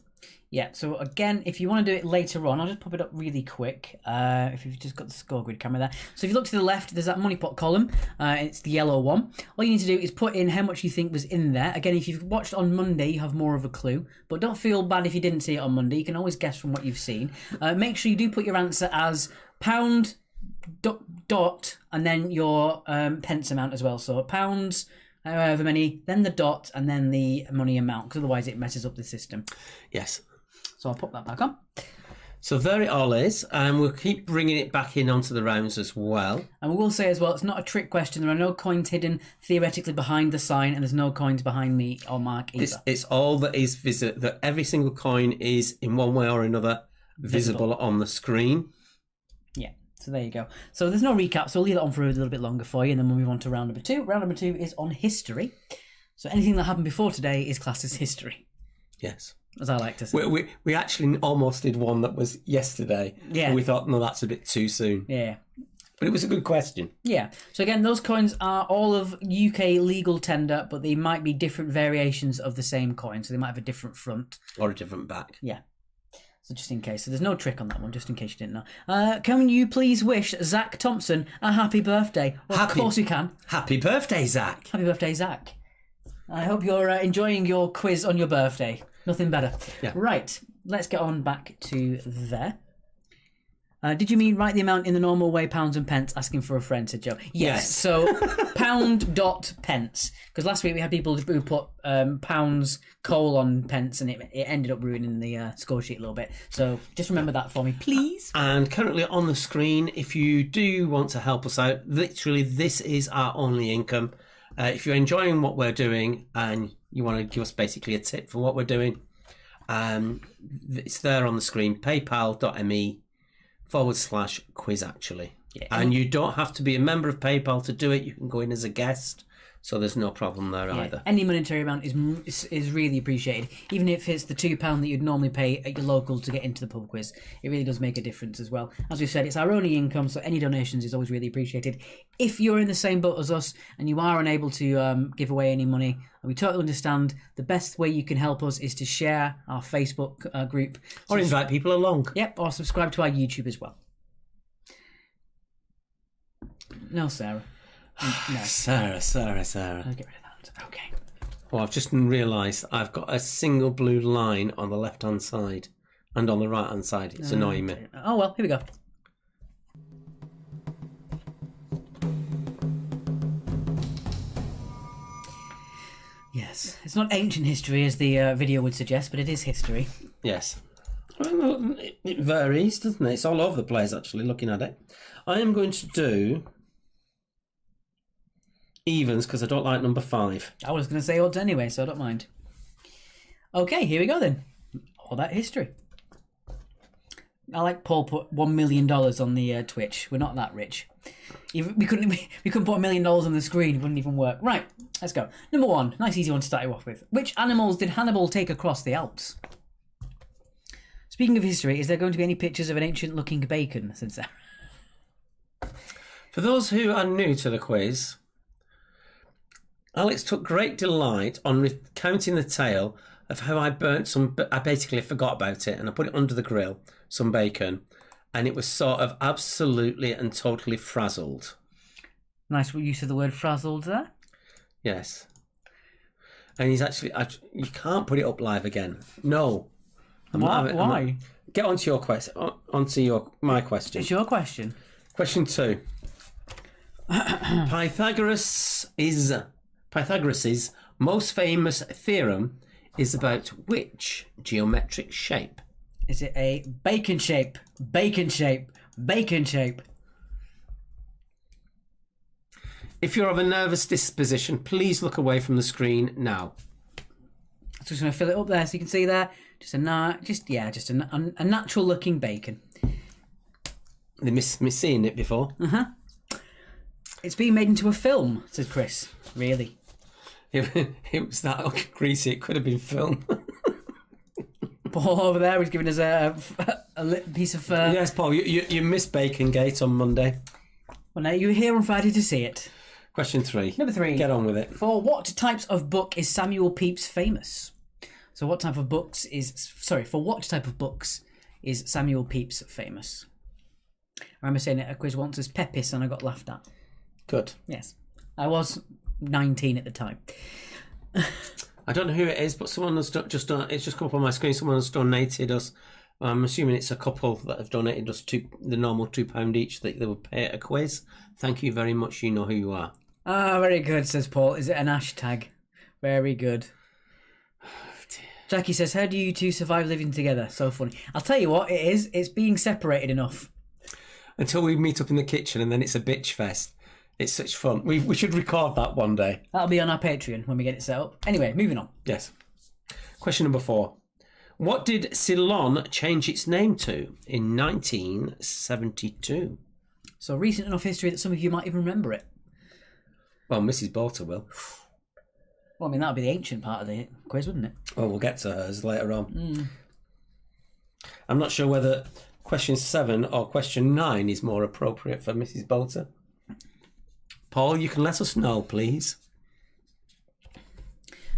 Yeah, so again, if you want to do it later on, I'll just pop it up really quick. If you've just got the score grid camera there. So if you look to the left, there's that money pot column. It's the yellow one. All you need to do is put in how much you think was in there. Again, if you've watched on Monday, you have more of a clue. But don't feel bad if you didn't see it on Monday. You can always guess from what you've seen. Make sure you do put your answer as pound dot and then your pence amount as well. So pounds, however many, then the dot, and then the money amount, because otherwise it messes up the system. Yes. So I'll pop that back on. So there it all is, and we'll keep bringing it back in onto the rounds as well. And we will say as well, it's not a trick question. There are no coins hidden theoretically behind the sign, and there's no coins behind me or Mark either. It's all that is visible, that every single coin is in one way or another visible on the screen. Yeah, so there you go. So there's no recap, so we'll leave that on for a little bit longer for you, and then we'll move on to round number 2. Round number 2 is on history. So anything that happened before today is classed as history. Yes. As I like to say. We actually almost did one that was yesterday. Yeah. And we thought, no, that's a bit too soon. Yeah. But it was a good question. Yeah. So again, those coins are all of UK legal tender, but they might be different variations of the same coin. So they might have a different front. Or a different back. Yeah. So just in case. So there's no trick on that one, just in case you didn't know. Can you please wish Zach Thompson a happy birthday? Well, of course we can. Happy birthday, Zach. Happy birthday, Zach. I hope you're enjoying your quiz on your birthday. Nothing better. Yeah. Right, let's get on back to there. Did you mean write the amount in the normal way, pounds and pence, asking for a friend, said Joe? Yes. So pound dot pence. Because last week we had people who put pounds pence, and it ended up ruining the score sheet a little bit. So just remember that for me, please. And currently on the screen, if you do want to help us out, literally this is our only income. If you're enjoying what we're doing and you want to give us basically a tip for what we're doing, it's there on the screen, paypal.me/quiz actually. Yeah. And you don't have to be a member of PayPal to do it. You can go in as a guest. So there's no problem there either. Any monetary amount is really appreciated. Even if it's the £2 that you'd normally pay at your local to get into the pub quiz, it really does make a difference as well. As we've said, it's our only income, so any donations is always really appreciated. If you're in the same boat as us and you are unable to give away any money, we totally understand. The best way you can help us is to share our Facebook group. Or invite people along. Yep, or subscribe to our YouTube as well. No, Sarah. No. Sarah. I'll get rid of that. Okay. Oh, I've just realised I've got a single blue line on the left-hand side. and on the right-hand side. It's annoying me. Oh, well, here we go. Yes, it's not ancient history as the video would suggest, but it is history. Yes. Well, it varies, doesn't it? It's all over the place, actually, looking at it. I am going to do evens because I don't like number 5. I was going to say odds anyway, so I don't mind. Okay, here we go then. All about history. I like Paul put $1 million on the Twitch. We're not that rich. We couldn't put $1 million on the screen. It wouldn't even work. Right, let's go. Number 1, nice easy one to start you off with. Which animals did Hannibal take across the Alps? Speaking of history, is there going to be any pictures of an ancient-looking bacon? Since there? For those who are new to the quiz, Alex took great delight on recounting the tale of how I burnt some. I basically forgot about it and I put it under the grill, some bacon, and it was sort of absolutely and totally frazzled. Nice use of the word frazzled there. Yes. And he's actually. You can't put it up live again. No. Why? Get onto your question. My question. It's your question. Question 2. Pythagoras's most famous theorem is about which geometric shape? Is it a bacon shape? Bacon shape? Bacon shape? If you're of a nervous disposition, please look away from the screen now. I'm just going to fill it up there so you can see there. Just a natural looking bacon. They miss me seeing it before. It's being made into a film, says Chris. Really? It was that greasy. It could have been film. Paul over there was giving us a piece of. Yes, Paul. You missed Bacon Gate on Monday. Well, now you're here on Friday to see it. Question 3. Number 3. Get on with it. For what types of book is Samuel Pepys famous? So, for what type of books is Samuel Pepys famous? I remember saying it at a quiz once as Pepys, and I got laughed at. Good. Yes, I was 19 at the time. I don't know who it is, but someone has it's just come up on my screen. Someone has donated us. I'm assuming it's a couple that have donated us the normal £2 each that they will pay at a quiz. Thank you very much. You know who you are. Ah, very good, says Paul. Is it an hashtag? Very good. Jackie says, how do you two survive living together? So funny. I'll tell you what it is. It's being separated enough. Until we meet up in the kitchen and then it's a bitch fest. It's such fun. We should record that one day. That'll be on our Patreon when we get it set up. Anyway, moving on. Yes. Question number 4. What did Ceylon change its name to in 1972? So recent enough history that some of you might even remember it. Well, Mrs. Bolter will. Well, I mean, that would be the ancient part of the quiz, wouldn't it? Well, we'll get to hers later on. I'm not sure whether question 7 or question 9 is more appropriate for Mrs. Bolter. Paul, you can let us know, please.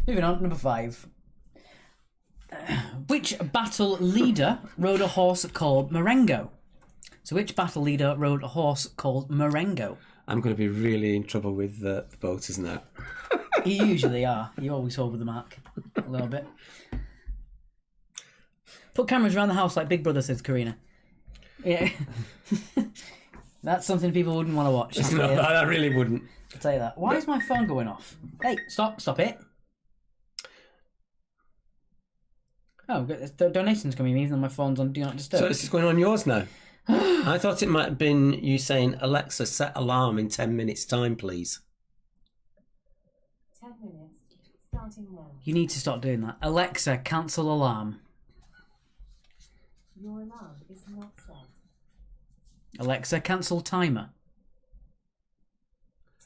Moving on, number 5. Which battle leader rode a horse called Marengo? So which battle leader rode a horse called Marengo? I'm going to be really in trouble with the Bolters now. You usually are. You always over the mark a little bit. Put cameras around the house like Big Brother, says Karina. Yeah. That's something people wouldn't want to watch. No, I really wouldn't. I'll tell you that. Why is my phone going off? Hey, stop it. Oh, the donation's coming in even though my phone's on Do Not Disturb. So this is going on yours now. I thought it might have been you saying, Alexa, set alarm in 10 minutes' time, please. 10 minutes, starting now. You need to stop doing that. Alexa, cancel alarm. Your alarm is not set. Alexa, cancel timer.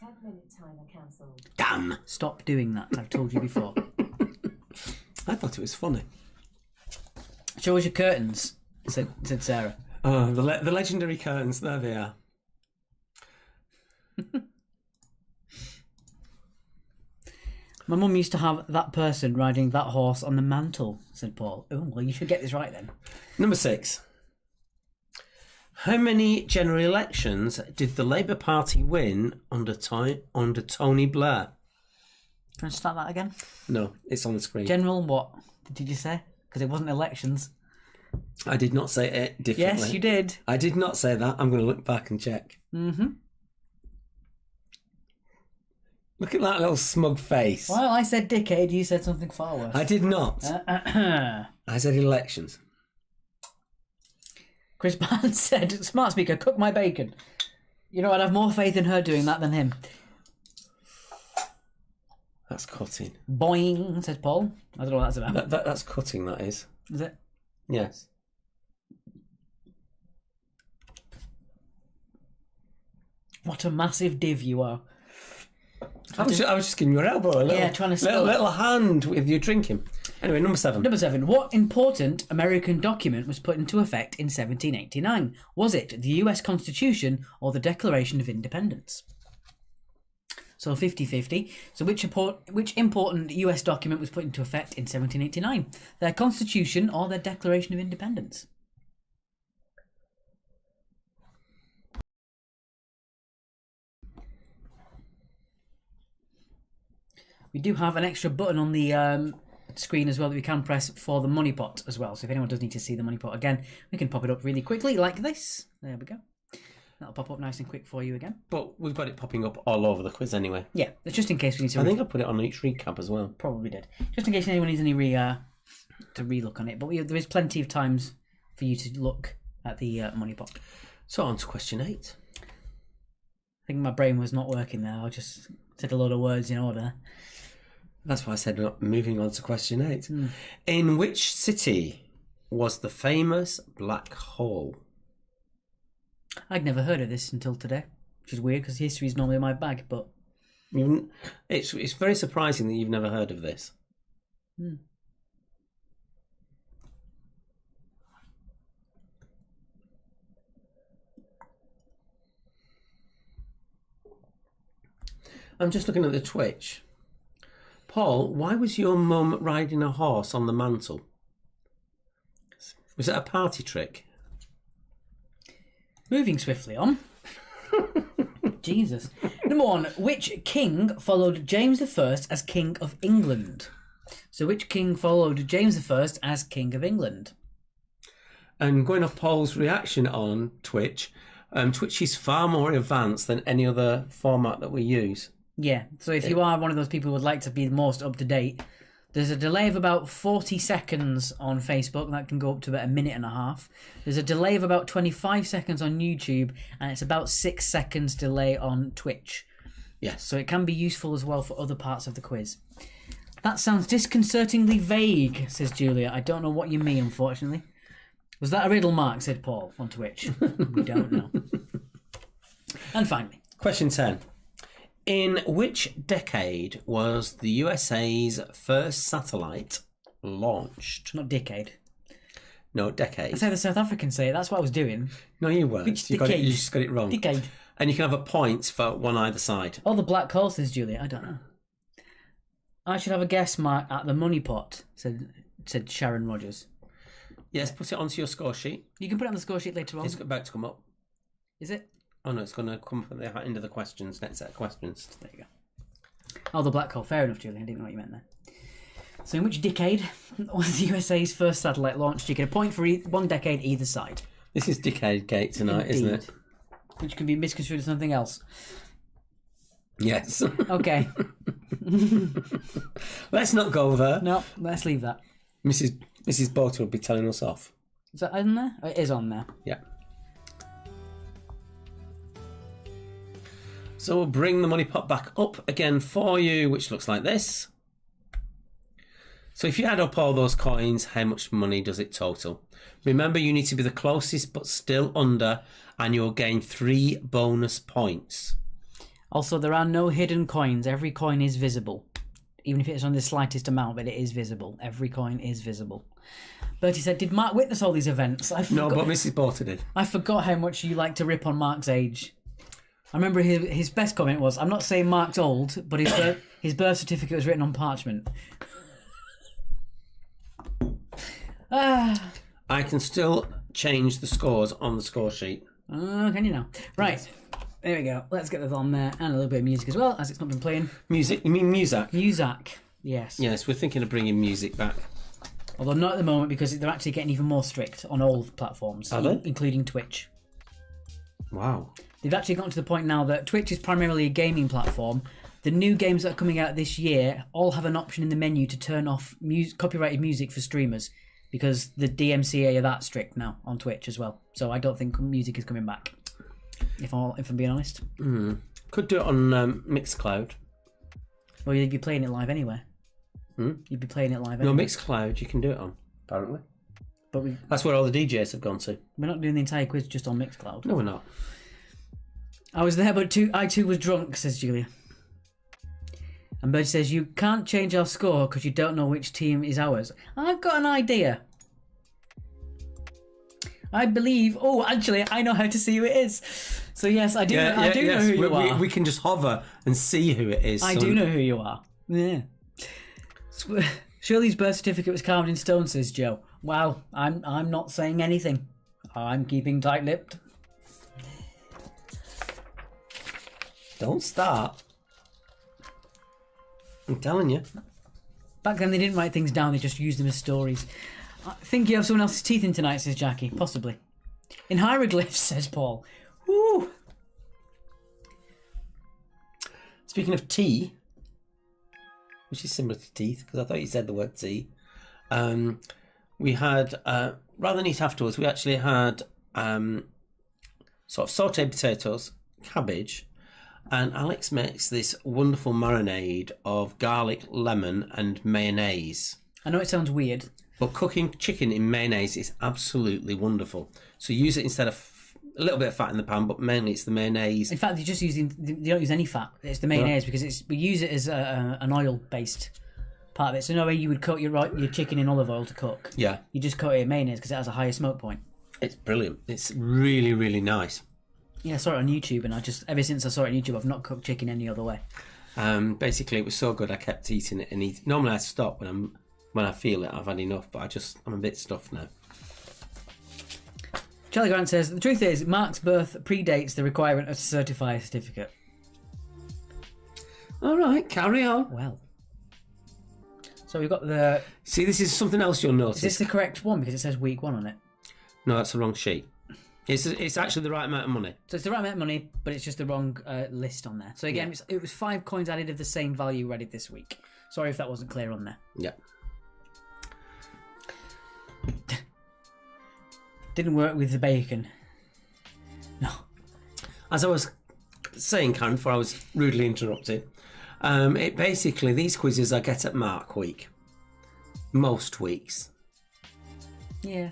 10-minute timer cancelled. Damn! Stop doing that. I've told you before. I thought it was funny. Show us your curtains, said Sarah. Oh, the legendary curtains. There they are. My mum used to have that person riding that horse on the mantle, said Paul. Oh, well, you should get this right then. Number 6. How many general elections did the Labour Party win under Tony Blair? Can I start that again? No, it's on the screen. General what? Did you say? Because it wasn't elections. I did not say it differently. Yes, you did. I did not say that. I'm going to look back and check. Mm-hmm. Look at that little smug face. Well, I said decade, you said something far worse. I did not. I said elections. Chris Barnes said, smart speaker, cook my bacon. You know, I'd have more faith in her doing that than him. That's cutting. Boing, says Paul. I don't know what that's about. That's cutting, that is. Is it? Yes. What a massive div you are. I was just giving you an elbow. A little, trying to spill little hand with you drinking. Anyway, number 7. Number 7. What important American document was put into effect in 1789? Was it the US Constitution or the Declaration of Independence? So 50-50. So which important US document was put into effect in 1789? Their Constitution or their Declaration of Independence? We do have an extra button on the screen as well that we can press for the money pot as well. So if anyone does need to see the money pot again, we can pop it up really quickly like this. There we go. That'll pop up nice and quick for you again. But we've got it popping up all over the quiz anyway. Yeah, it's just in case we need to... I think I put it on each recap as well. Probably did. Just in case anyone needs any to re-look on it. But there is plenty of times for you to look at the money pot. So on to question 8. I think my brain was not working there. I just said a lot of words in order. That's why I said moving on to question 8. In which city was the famous black hole? I'd never heard of this until today, which is weird because history is normally my bag, but... It's very surprising that you've never heard of this. I'm just looking at the Twitch. Paul, why was your mum riding a horse on the mantle? Was it a party trick? Moving swiftly on. Jesus. Number 1. Which king followed James I as King of England? So which king followed James I as King of England? And going off Paul's reaction on Twitch, Twitch is far more advanced than any other format that we use. Yeah, so if you are one of those people who would like to be the most up-to-date, there's a delay of about 40 seconds on Facebook. That can go up to about a minute and a half. There's a delay of about 25 seconds on YouTube, and it's about 6 seconds delay on Twitch. Yes. So it can be useful as well for other parts of the quiz. That sounds disconcertingly vague, says Julia. I don't know what you mean, unfortunately. Was that a riddle, Mark? Said Paul on Twitch. We don't know. And finally. Question 10. In which decade was the USA's first satellite launched? Not decade. No, decade. That's how the South Africans say it. That's what I was doing. No, you weren't. Which You decade? just got it wrong. Decade. And you can have a point for one either side. Oh, the black hole, says Julia. I don't know. I should have a guess mark at the money pot, said Sharon Rogers. Yes, put it onto your score sheet. You can put it on the score sheet later on. It's about to come up. Is it? Oh no, it's going to come from the end of the questions, next set of questions. There you go. Oh, the black hole. Fair enough, Julia. I didn't know what you meant there. So in which decade was the USA's first satellite launched? You get a point for one decade either side. This is Decade Gate tonight, isn't it? Which can be misconstrued as something else. Yes. Okay. Let's not go there. No, let's leave that. Mrs. Boater will be telling us off. Is that on there? Oh, it is on there. Yeah. So we'll bring the money pot back up again for you, which looks like this. So if you add up all those coins, how much money does it total? Remember, you need to be the closest but still under, and you'll gain 3 bonus points. Also, there are no hidden coins. Every coin is visible. Even if it's on the slightest amount, but it is visible. Every coin is visible. Bertie said, did Mark witness all these events? No, but Mrs. Boater did. I forgot how much you like to rip on Mark's age. I remember his best comment was, I'm not saying Mark's old, but his birth certificate was written on parchment. I can still change the scores on the score sheet. Can you now? Right. There we go. Let's get this on there. And a little bit of music as well, as it's not been playing. Music? You mean Muzak? Muzak. Yes. Yes, we're thinking of bringing music back. Although not at the moment because they're actually getting even more strict on all platforms, Are they? including Twitch. Wow. They've actually gotten to the point now that Twitch is primarily a gaming platform. The new games that are coming out this year all have an option in the menu to turn off copyrighted music for streamers because the DMCA are that strict now on Twitch as well. So I don't think music is coming back, if I'm being honest. Could do it on Mixcloud. Well, you'd be playing it live anyway. You'd be playing it live No, anyway. Mixcloud you can do it on, apparently. But That's where all the DJs have gone to. we're not doing the entire quiz just on Mixcloud. No, we're not. I was there, but I too was drunk, says Julia. And Bird says, you can't change our score because you don't know which team is ours. I've got an idea. I believe... Oh, actually, I know how to see who it is. So, yes, I do, I do know who you are. We can just hover and see who it is. I do know who you are. Yeah. Shirley's birth certificate was carved in stone, says Joe. Wow, I'm not saying anything. I'm keeping tight-lipped. Don't start. I'm telling you. Back then, they didn't write things down. They just used them as stories. I think you have someone else's teeth in tonight, says Jackie. Possibly. In hieroglyphs, says Paul. Woo! Speaking of tea, which is similar to teeth, because I thought you said the word tea, we had, rather neat afterwards, we actually had sort of sautéed potatoes, cabbage, and Alex makes this wonderful marinade of garlic, lemon, and mayonnaise. I know it sounds weird. But cooking chicken in mayonnaise is absolutely wonderful. So use it instead of a little bit of fat in the pan, but mainly it's the mayonnaise. In fact, they don't use any fat. It's the mayonnaise because we use it as an oil-based part of it. So no way you would coat your chicken in olive oil to cook. Yeah. You just coat it in mayonnaise because it has a higher smoke point. It's brilliant. It's really, really nice. Yeah, I saw it on YouTube, and ever since I saw it on YouTube, I've not cooked chicken any other way. Basically, it was so good I kept eating it, and normally I stop when I feel it. I've had enough, but I'm a bit stuffed now. Charlie Grant says the truth is Mark's birth predates the requirement of certify a certificate. All right, carry on. Well, so we've got the. See, this is something else you'll notice. Is this the correct one because it says week 1 on it? No, that's the wrong sheet. It's actually the right amount of money. So it's the right amount of money, but it's just the wrong list on there. So again, it was 5 coins added of the same value added this week. Sorry if that wasn't clear on there. Yeah. Didn't work with the bacon. No. As I was saying, Karen, before I was rudely interrupted, it basically, these quizzes I get at Mark Week. Most weeks. Yeah.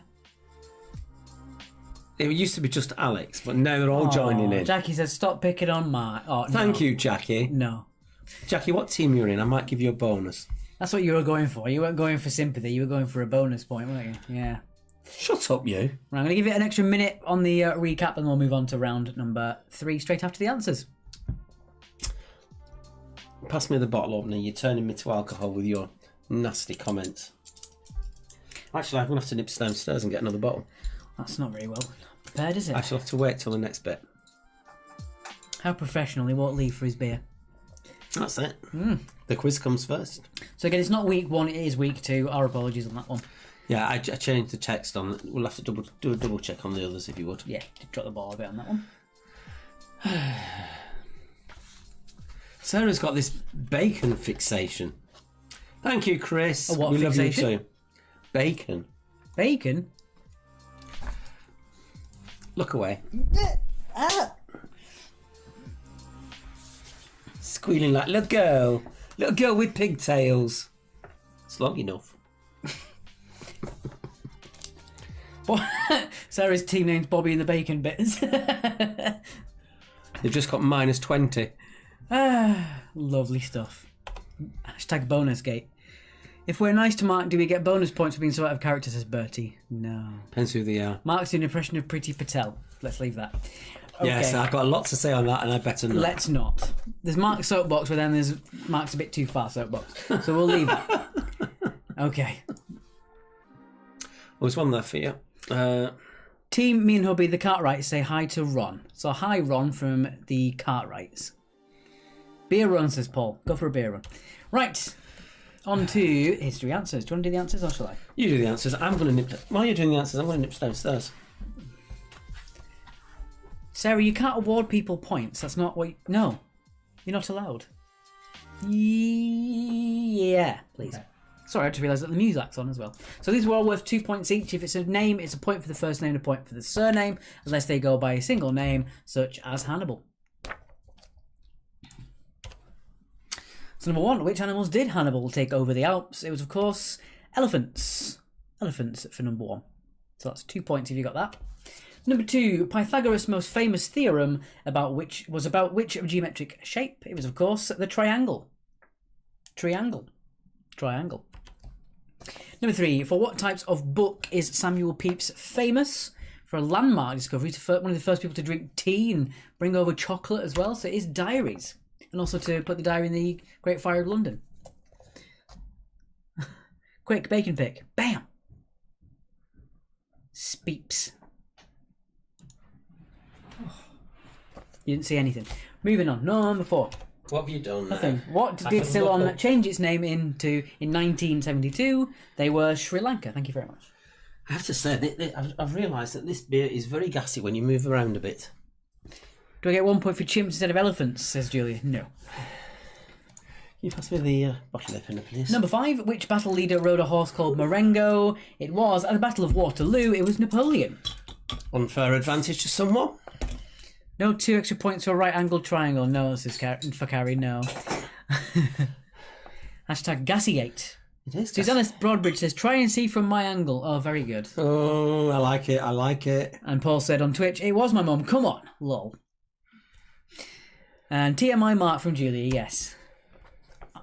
It used to be just Alex, but now they're all joining in. Jackie says, stop picking on Mark. Oh, no. Thank you, Jackie. No. Jackie, what team you're in? I might give you a bonus. That's what you were going for. You weren't going for sympathy. You were going for a bonus point, weren't you? Yeah. Shut up, you. Right, I'm going to give it an extra minute on the recap, and we'll move on to round number 3 straight after the answers. Pass me the bottle opener. You're turning me to alcohol with your nasty comments. Actually, I'm going to have to nip downstairs and get another bottle. That's not very well prepared, is it? I shall have to wait till the next bit. How professional. He won't leave for his beer. That's it. The quiz comes first. So again, it's not week 1, it is week 2. Our apologies on that one. Yeah, I changed the text on. We'll have to do a double check on the others if you would. Yeah, drop the ball a bit on that one. Sarah's got this bacon fixation. Thank you, Chris. A what we fixation? love you too. Bacon. Bacon? Look away. Squealing like little girl with pigtails. It's long enough. Sarah's team name's Bobby and the Bacon Bits. They've just got -20. Lovely stuff. Hashtag bonus gate. If we're nice to Mark, do we get bonus points for being so out of character, says Bertie? No. Depends who they are. Mark's doing an impression of Priti Patel. Let's leave that. Okay. Yes, I've got a lot to say on that, and I better not. Let's not. There's Mark's soapbox, but then there's Mark's a bit too far soapbox. So we'll leave that. Okay. There's one there for you. Team Me and Hubby, the Cartwrights, say hi to Ron. So hi, Ron, from the Cartwrights. Beer run, says Paul. Go for a beer run. Right. On to history answers. Do you want to do the answers or shall I? You do the answers. I'm going to nip. While you're doing the answers, I'm going to nip downstairs. Sarah, you can't award people points. That's not what. No, you're not allowed. Yeah, please. Okay. Sorry, I just realised that the music's on as well. So these were all worth 2 points each. If it's a name, it's a point for the first name and a point for the surname, unless they go by a single name, such as Hannibal. So number 1, which animals did Hannibal take over the Alps? It was, of course, elephants. Elephants for number 1. So that's 2 points if you got that. Number 2, Pythagoras' most famous theorem about which geometric shape? It was, of course, the triangle. Triangle. Number 3, for what types of book is Samuel Pepys famous? For a landmark discovery, he's one of the first people to drink tea and bring over chocolate as well. So it is diaries. And also to put the diary in the Great Fire of London. Quick, bacon pick. Bam! Speeps. You didn't see anything. Moving on. Number 4. What have you done? Nothing. What did Ceylon change its name into in 1972? They were Sri Lanka. Thank you very much. I have to say, I've realised that this beer is very gassy when you move around a bit. Do I get 1 point for chimps instead of elephants? Says Julia. No. You pass me the bottle opener, please. Number 5. Which battle leader rode a horse called Marengo? It was, at the Battle of Waterloo, it was Napoleon. Unfair advantage to someone? No 2 extra points for a right-angled triangle. No, this is for Carrie, no. Hashtag Gassygate. It is. Susanna Broadbridge says, try and see from my angle. Oh, very good. Oh, I like it. And Paul said on Twitch, it was my mum. Come on. Lol. And TMI Mark from Julia, yes.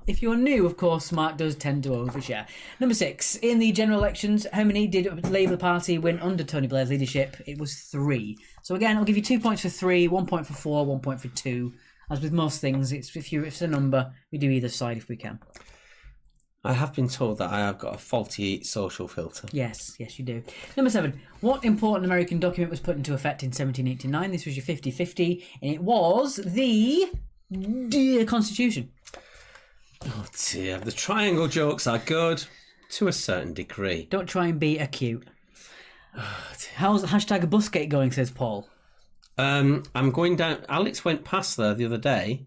If you're new, of course, Mark does tend to overshare. Number 6. In the general elections, how many did the Labour Party win under Tony Blair's leadership? It was 3. So again, I'll give you 2 points for 3, 1 point for 4, 1 point for 2. As with most things, if it's a number, we do either side if we can. I have been told that I have got a faulty social filter. Yes, you do. Number 7. What important American document was put into effect in 1789? This was your 50-50, and it was the Constitution. Oh dear, the triangle jokes are good to a certain degree. Don't try and be acute. How's hashtag busgate going, says Paul? I'm going down. Alex went past there the other day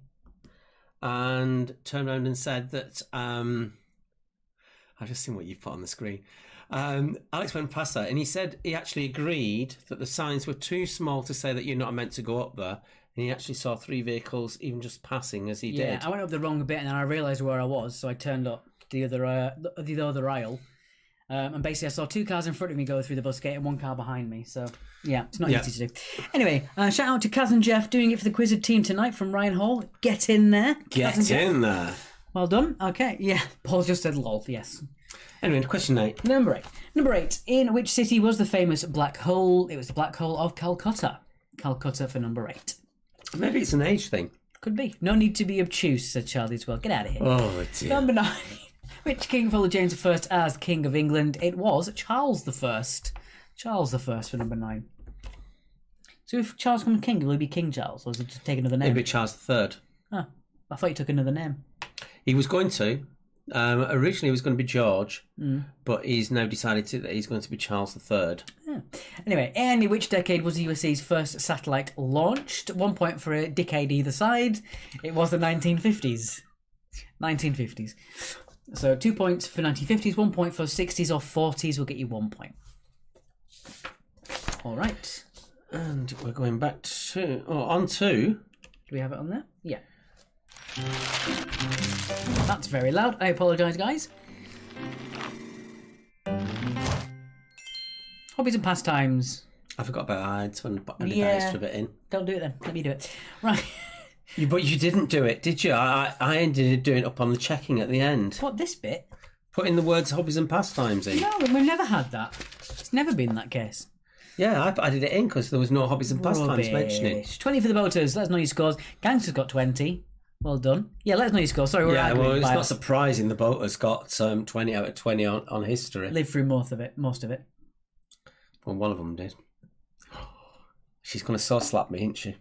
and turned around and said that I've just seen what you've put on the screen. Alex went past that and he said he actually agreed that the signs were too small to say that you're not meant to go up there. And he actually saw 3 vehicles even just passing as he did. Yeah, I went up the wrong bit and then I realised where I was, so I turned up the other aisle. And basically I saw 2 cars in front of me go through the bus gate and 1 car behind me. So, yeah, it's not easy to do. Anyway, shout out to Kaz and Jeff doing it for the Quizzed team tonight from Ryan Hall. Get in there. Get in there. Well done. Okay, yeah. Paul just said lol, yes. Anyway, question 8. Number 8. In which city was the famous black hole? It was the black hole of Calcutta. Calcutta for number 8. Maybe it's an age thing. Could be. No need to be obtuse, said Charlie as well. Get out of here. Oh, dear. Number 9. Which king followed James I as King of England? It was Charles I. Charles I for number 9. So if Charles becomes king, will he be King Charles? Or does it just take another name? Maybe Charles III. Oh, I thought he took another name. He was going to. Originally it was going to be George, but he's now decided that he's going to be Charles III. Yeah. Anyway, in which decade was the USA's first satellite launched? 1 point for a decade either side. It was the 1950s. 1950s. So 2 points for 1950s, 1 point for 60s or 40s will get you 1 point. All right. And we're going back to... on to... Do we have it on there? Yeah. That's very loud. I apologise, guys. Hobbies and pastimes. I forgot about I had to put the extra bit in. Don't do it then. Let me do it. Right. But you didn't do it, did you? I ended up doing it up on the checking at the end. What, this bit? Putting the words hobbies and pastimes in. No, we've never had that. It's never been that case. Yeah, I did it in because there was no hobbies and pastimes mentioning. 20 for the voters. Let us know your scores. Gangster's got 20. Well done. Yeah, let us know your scores. Sorry, it's not surprising the boaters got 20 out of 20 on history. Lived through most of it. Well, one of them did. She's going to so slap me, isn't she?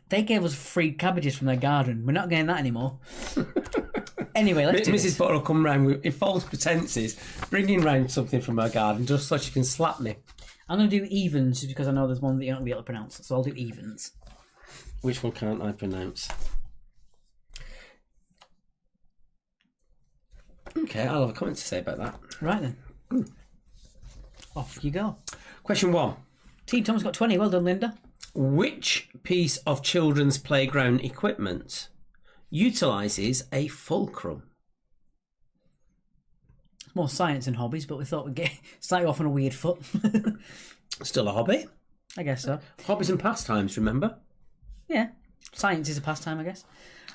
They gave us free cabbages from their garden. We're not getting that anymore. Anyway, let's do Mrs. this. Butter will come round with false pretences, bringing round something from her garden just so she can slap me. I'm going to do evens just because I know there's one that you're not going to be able to pronounce. So I'll do evens. Which one can't I pronounce? Okay, I'll have a comment to say about that. Right then. Off you go. Question 1. T. Tom's got 20. Well done, Linda. Which piece of children's playground equipment utilises a fulcrum? It's more science than hobbies, but we thought we'd get start you off on a weird foot. Still a hobby. I guess so. Hobbies and pastimes, remember? Yeah. Science is a pastime, I guess.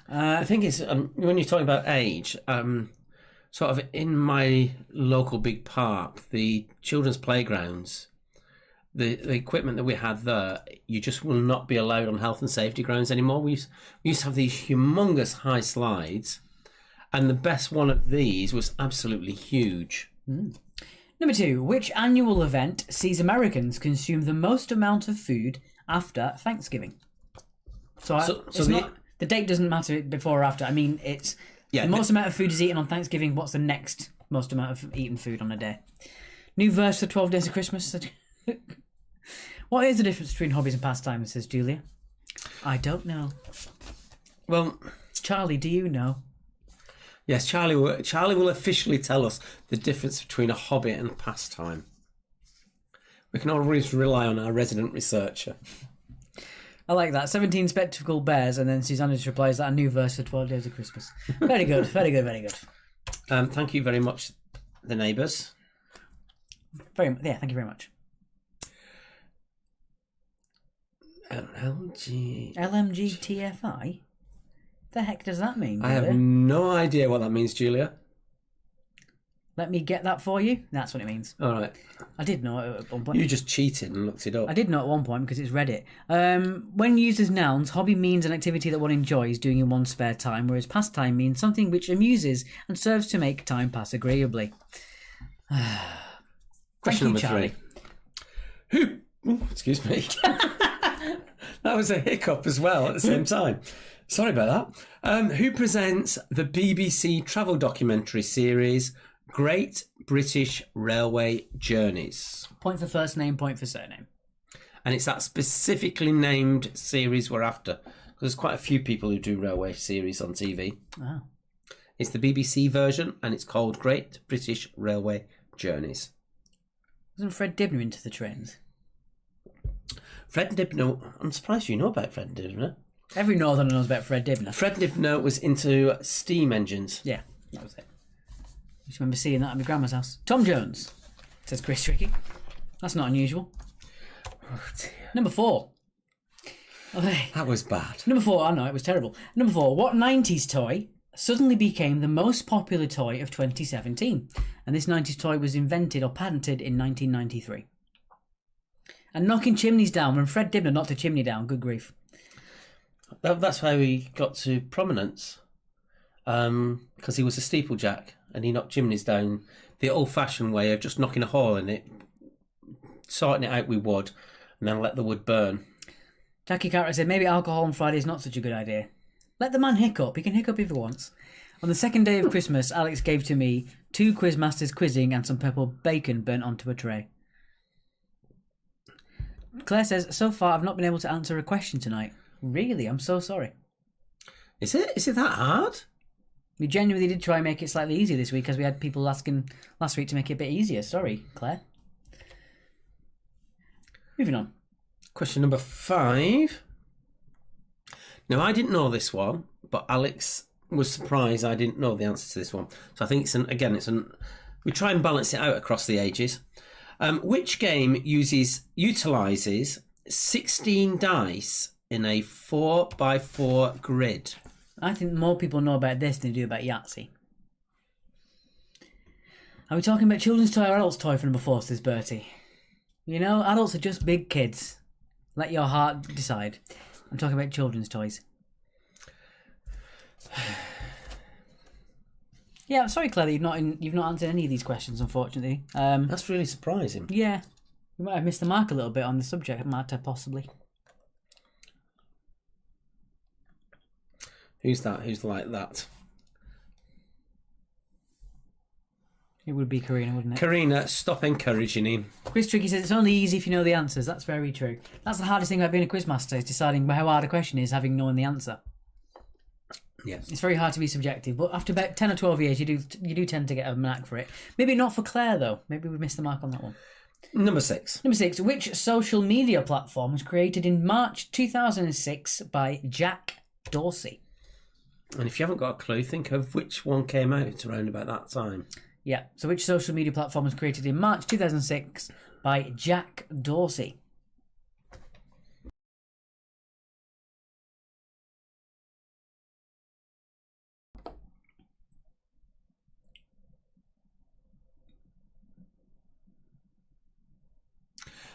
The thing is, when you're talking about age, sort of in my local big park, the children's playgrounds, the equipment that we had there, you just will not be allowed on health and safety grounds anymore. We used to have these humongous high slides, and the best one of these was absolutely huge. Number 2. Which annual event sees Americans consume the most amount of food after Thanksgiving? So the date doesn't matter before or after. I mean, it's the most amount of food is eaten on Thanksgiving. What's the next most amount of eaten food on a day? New verse for 12 Days of Christmas. What is the difference between hobbies and pastimes, says Julia? I don't know. Well, Charlie, do you know? yes, Charlie will officially tell us the difference between a hobby and a pastime. We can always rely on our resident researcher. I like that. 17 spectacled bears, and then Susanna just replies that a new verse for 12 Days of Christmas. Very good, very good, very good. Thank you very much, the neighbours. Thank you very much. LG. LMGTFI? The heck does that mean? I have Julia? no idea what that means, Julia. Let me get that for you. That's what it means. All right. I did know it at one point. You just cheated and looked it up. I did know at one point because it's Reddit. When used as nouns, hobby means an activity that one enjoys doing in one's spare time, whereas pastime means something which amuses and serves to make time pass agreeably. Question number Charlie. 3. Excuse me. That was a hiccup as well at the same time. Sorry about that. Who presents the BBC travel documentary series Great British Railway Journeys? Point for first name, point for surname. And it's that specifically named series we're after. Because there's quite a few people who do railway series on TV. Oh. It's the BBC version, and it's called Great British Railway Journeys. Wasn't Fred Dibner into the trains? Fred Dibner, I'm surprised you know about Fred Dibner. Every northerner knows about Fred Dibner. Fred Dibner was into steam engines. Yeah, that was it. I just remember seeing that at my grandma's house. Tom Jones, says Chris Tricky. That's not unusual. Oh dear. Number 4. Okay. That was bad. Number 4, I know, it was terrible. Number 4, what 90s toy suddenly became the most popular toy of 2017? And this 90s toy was invented or patented in 1993. And knocking chimneys down, when Fred Dibner knocked a chimney down, good grief. That's how he got to prominence. Because he was a steeplejack and he knocked chimneys down the old-fashioned way of just knocking a hole in it, sorting it out with wood, and then let the wood burn. Jackie Carter said, maybe alcohol on Friday is not such a good idea. Let the man hiccup. He can hiccup if he wants. On the second day of Christmas, Alex gave to me 2 Quizmasters quizzing and some purple bacon burnt onto a tray. Claire says, so far I've not been able to answer a question tonight. Really? I'm so sorry. Is it that hard? We genuinely did try and make it slightly easier this week because we had people asking last week to make it a bit easier. Sorry, Claire. Moving on. Question number 5. Now, I didn't know this one, but Alex was surprised I didn't know the answer to this one. So I think we try and balance it out across the ages. Which game utilises 16 dice in a 4x4 grid? I think more people know about this than they do about Yahtzee. Are we talking about children's toy or adults' toy for number 4, says Bertie? You know, adults are just big kids. Let your heart decide. I'm talking about children's toys. Yeah, I'm sorry, Claire, that you've not answered any of these questions, unfortunately. That's really surprising. Yeah, we might have missed the mark a little bit on the subject matter, possibly. Who's that? Who's like that? It would be Karina, wouldn't it? Karina, stop encouraging him. Quiz Tricky says it's only easy if you know the answers. That's very true. That's the hardest thing about being a quizmaster, is deciding how hard a question is, having known the answer. Yes. It's very hard to be subjective, but after about 10 or 12 years, you do tend to get a knack for it. Maybe not for Claire, though. Maybe we missed the mark on that one. Number 6. Number 6. Which social media platform was created in March 2006 by Jack Dorsey? And if you haven't got a clue, think of which one came out around about that time. Yeah, so which social media platform was created in March 2006 by Jack Dorsey?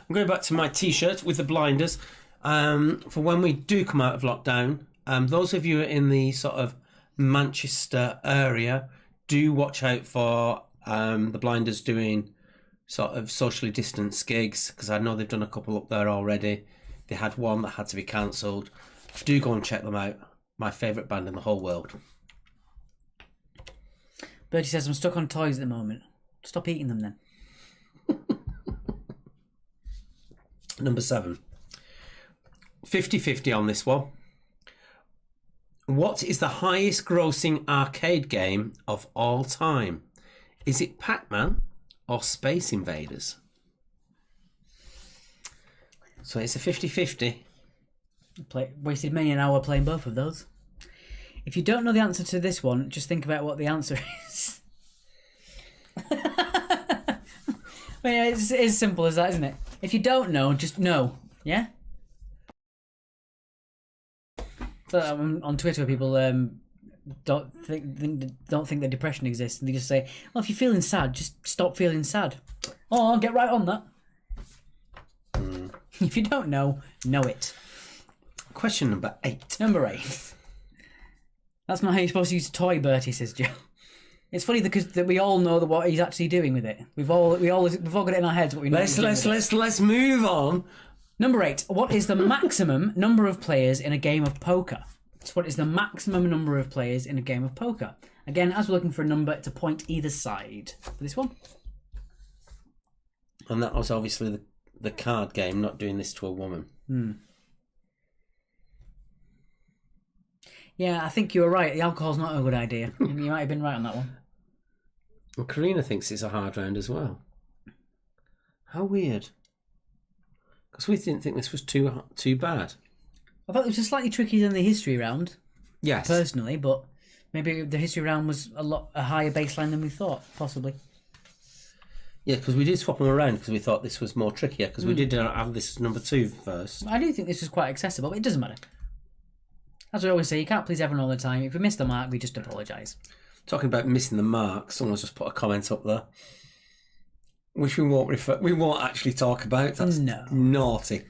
I'm going back to my t-shirt with the blinders. For when we do come out of lockdown, those of you in the sort of Manchester area, do watch out for the blinders doing sort of socially distanced gigs, because I know they've done a couple up there already. They had one that had to be cancelled. Do go and check them out. My favourite band in the whole world. Bertie says, I'm stuck on toys at the moment. Stop eating them then. Number 7. 50-50 on this one. What is the highest grossing arcade game of all time? Is it Pac-Man or Space Invaders? So it's a 50-50. Wasted many an hour playing both of those. If you don't know the answer to this one, just think about what the answer is. I mean, it's as simple as that, isn't it? If you don't know, just know. Yeah? So, on Twitter, people don't think that depression exists. They just say, well, if you're feeling sad, just stop feeling sad. Oh, I'll get right on that. If you don't know it. Question number 8. Number 8. That's not how you're supposed to use a toy, Bertie, says Joe. It's funny because that we all know what he's actually doing with it. We've all got it in our heads what we know. Let's move on. Number 8. What is the maximum number of players in a game of poker? So what is the maximum number of players in a game of poker? Again, as we're looking for a number, it's a point either side for this one. And that was obviously the card game, not doing this to a woman. Yeah, I think you were right. The alcohol's not a good idea. You might have been right on that one. And Karina thinks it's a hard round as well. How weird. Because we didn't think this was too bad. I thought it was just slightly trickier than the history round. Yes. Personally, but maybe the history round was a higher baseline than we thought, possibly. Yeah, because we did swap them around because we thought this was more trickier, because we did have this as number 2 first. I do think this was quite accessible, but it doesn't matter. As I always say, you can't please everyone all the time. If we miss the mark, we just apologise. Talking about missing the mark, someone's just put a comment up there, which we won't actually talk about. That's naughty.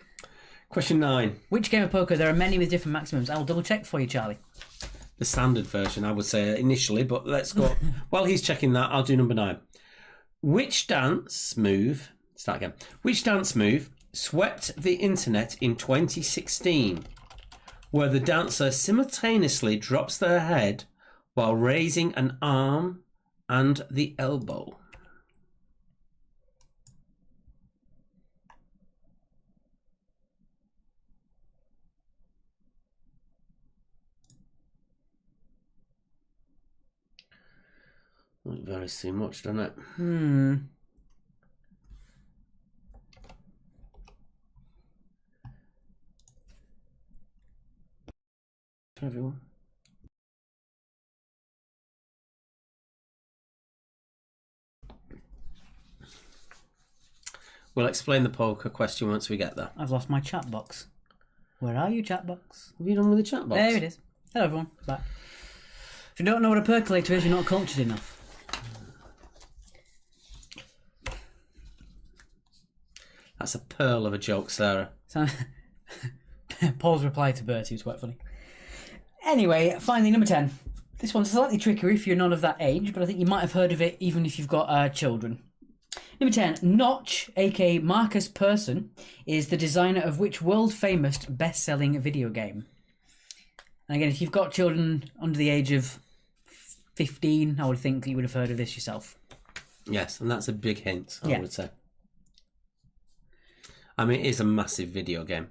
Question 9. Which game of poker? There are many with different maximums. I'll double check for you, Charlie. The standard version, I would say initially, but let's go. While he's checking that, I'll do number 9. Which dance move swept the internet in 2016, where the dancer simultaneously drops their head while raising an arm and the elbow? It varies too much, doesn't it? For everyone. We'll explain the poker question once we get there. I've lost my chat box. Where are you, chat box? Have you done with the chat box? There it is. Hello, everyone. Back. If you don't know what a percolator is, you're not cultured enough. That's a pearl of a joke, Sarah. So, Paul's reply to Bertie was quite funny. Anyway, finally, number 10. This one's slightly trickier if you're not of that age, but I think you might have heard of it even if you've got children. Number 10. Notch, aka Marcus Persson, is the designer of which world-famous best-selling video game? And again, if you've got children under the age of 15, I would think you would have heard of this yourself. Yes, and that's a big hint, I Yeah. would say. I mean, it is a massive video game,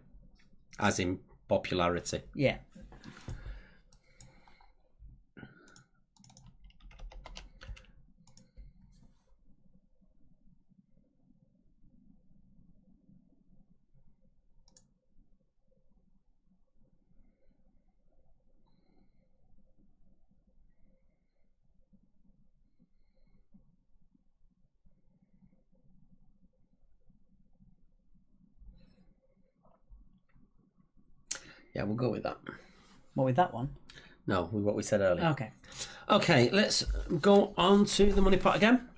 as in popularity. Yeah. Yeah, we'll go with that. What with that one? No, with what we said earlier. Okay. Okay, let's go on to the money pot again.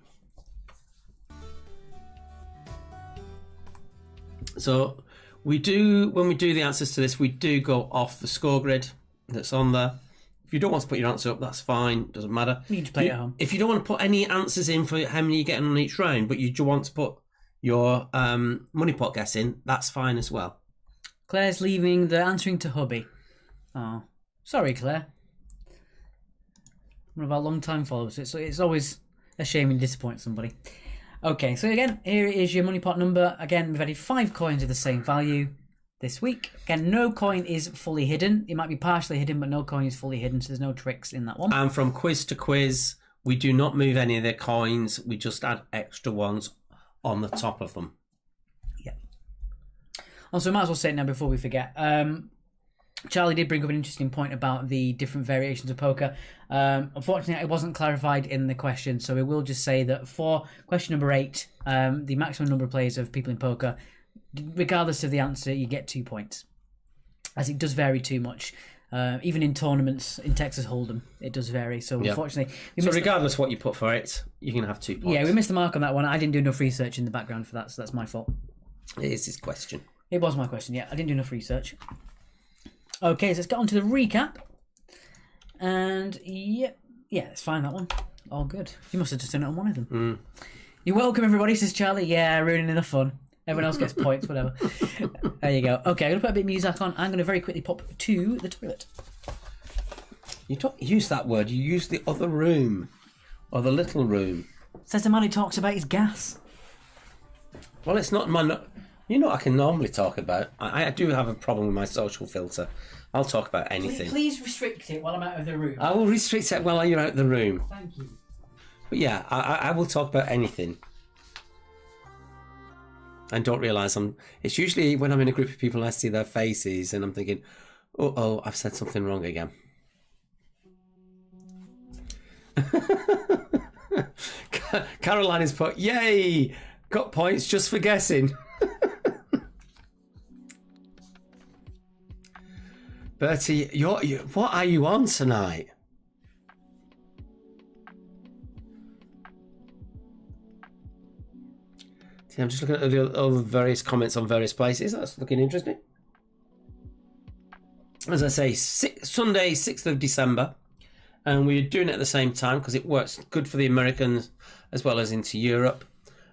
So we do, when we do the answers to this, we do go off the score grid that's on there. If you don't want to put your answer up, that's fine. Doesn't matter. You can just play it at home. If you don't want to put any answers in for how many you're getting on each round, but you do want to put your money pot guess in, that's fine as well. Claire's leaving the answering to hubby. Oh, sorry, Claire. One of our long-time followers. It's always a shame when you disappoint somebody. Okay, so again, here is your money pot number. Again, we've added 5 coins of the same value this week. Again, no coin is fully hidden. It might be partially hidden, but no coin is fully hidden, so there's no tricks in that one. And from quiz to quiz, we do not move any of the coins. We just add extra ones on the top of them. Yeah. Also, might as well say it now before we forget. Charlie did bring up an interesting point about the different variations of poker. Unfortunately, it wasn't clarified in the question, so we will just say that for question number 8, the maximum number of players of people in poker, regardless of the answer, you get 2 points, as it does vary too much. Even in tournaments in Texas Hold'em, it does vary. So unfortunately, so regardless what you put for it, you can have 2 points. Yeah, we missed the mark on that one. I didn't do enough research in the background for that, so that's my fault. It is his question. It was my question. Yeah, I didn't do enough research. Okay, so let's get on to the recap. And yeah, it's fine, that one. All good. You must have just done it on one of them. You're welcome, everybody, says Charlie. Yeah, ruining the fun. Everyone else gets points, whatever. There you go. Okay, I'm going to put a bit of music on. I'm going to very quickly pop to the toilet. You don't use that word. You use the other room. Or the little room. Says the man who talks about his gas. Well, it's not my... You know what I can normally talk about? I do have a problem with my social filter. I'll talk about anything. Please restrict it while I'm out of the room. I will restrict it while you're out of the room. Thank you. But yeah, I will talk about anything. And don't realise it's usually when I'm in a group of people I see their faces and I'm thinking, oh, I've said something wrong again. Caroline has put, yay, got points just for guessing. Bertie, what are you on tonight? See, I'm just looking at all the various comments on various places. That's looking interesting. As I say, Sunday, 6th of December. And we're doing it at the same time because it works good for the Americans as well as into Europe.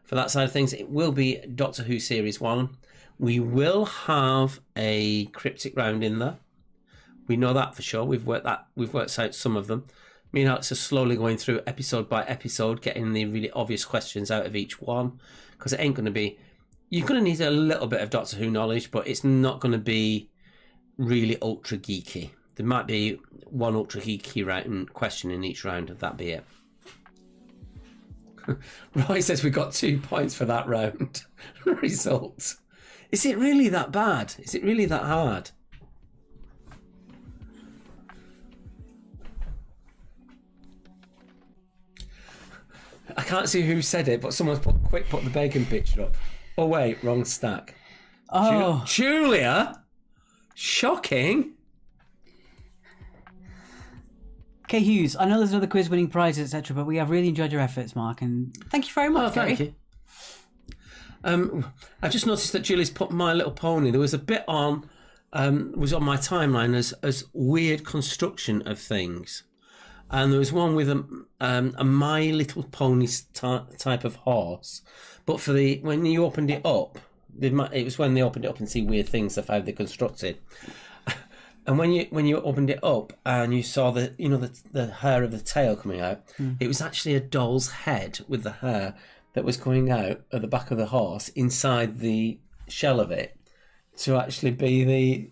For that side of things, it will be Doctor Who Series 1. We will have a cryptic round in there. We know that for sure. We've worked out some of them. Me and Alex are slowly going through episode by episode, getting the really obvious questions out of each one. Because it ain't going to be... You're going to need a little bit of Doctor Who knowledge, but it's not going to be really ultra geeky. There might be one ultra geeky question in each round, and that'd be it. Roy says we got 2 points for that round. Result. Is it really that bad? Is it really that hard? I can't see who said it, but someone's put the bacon picture up. Oh wait, wrong stack. Oh, Julia, shocking. Kay Hughes, I know there's another quiz winning prizes, etc., but we have really enjoyed your efforts, Mark, and thank you very much. Thank you. I've just noticed that Julie's put My Little Pony. There was a bit on, was on my timeline as weird construction of things. And there was one with a My Little Pony type of horse. But for when you opened it up, it was when they opened it up and see weird things of how they're constructed. And when you opened it up and you saw the hair of the tail coming out, it was actually a doll's head with the hair that was coming out at the back of the horse inside the shell of it to actually be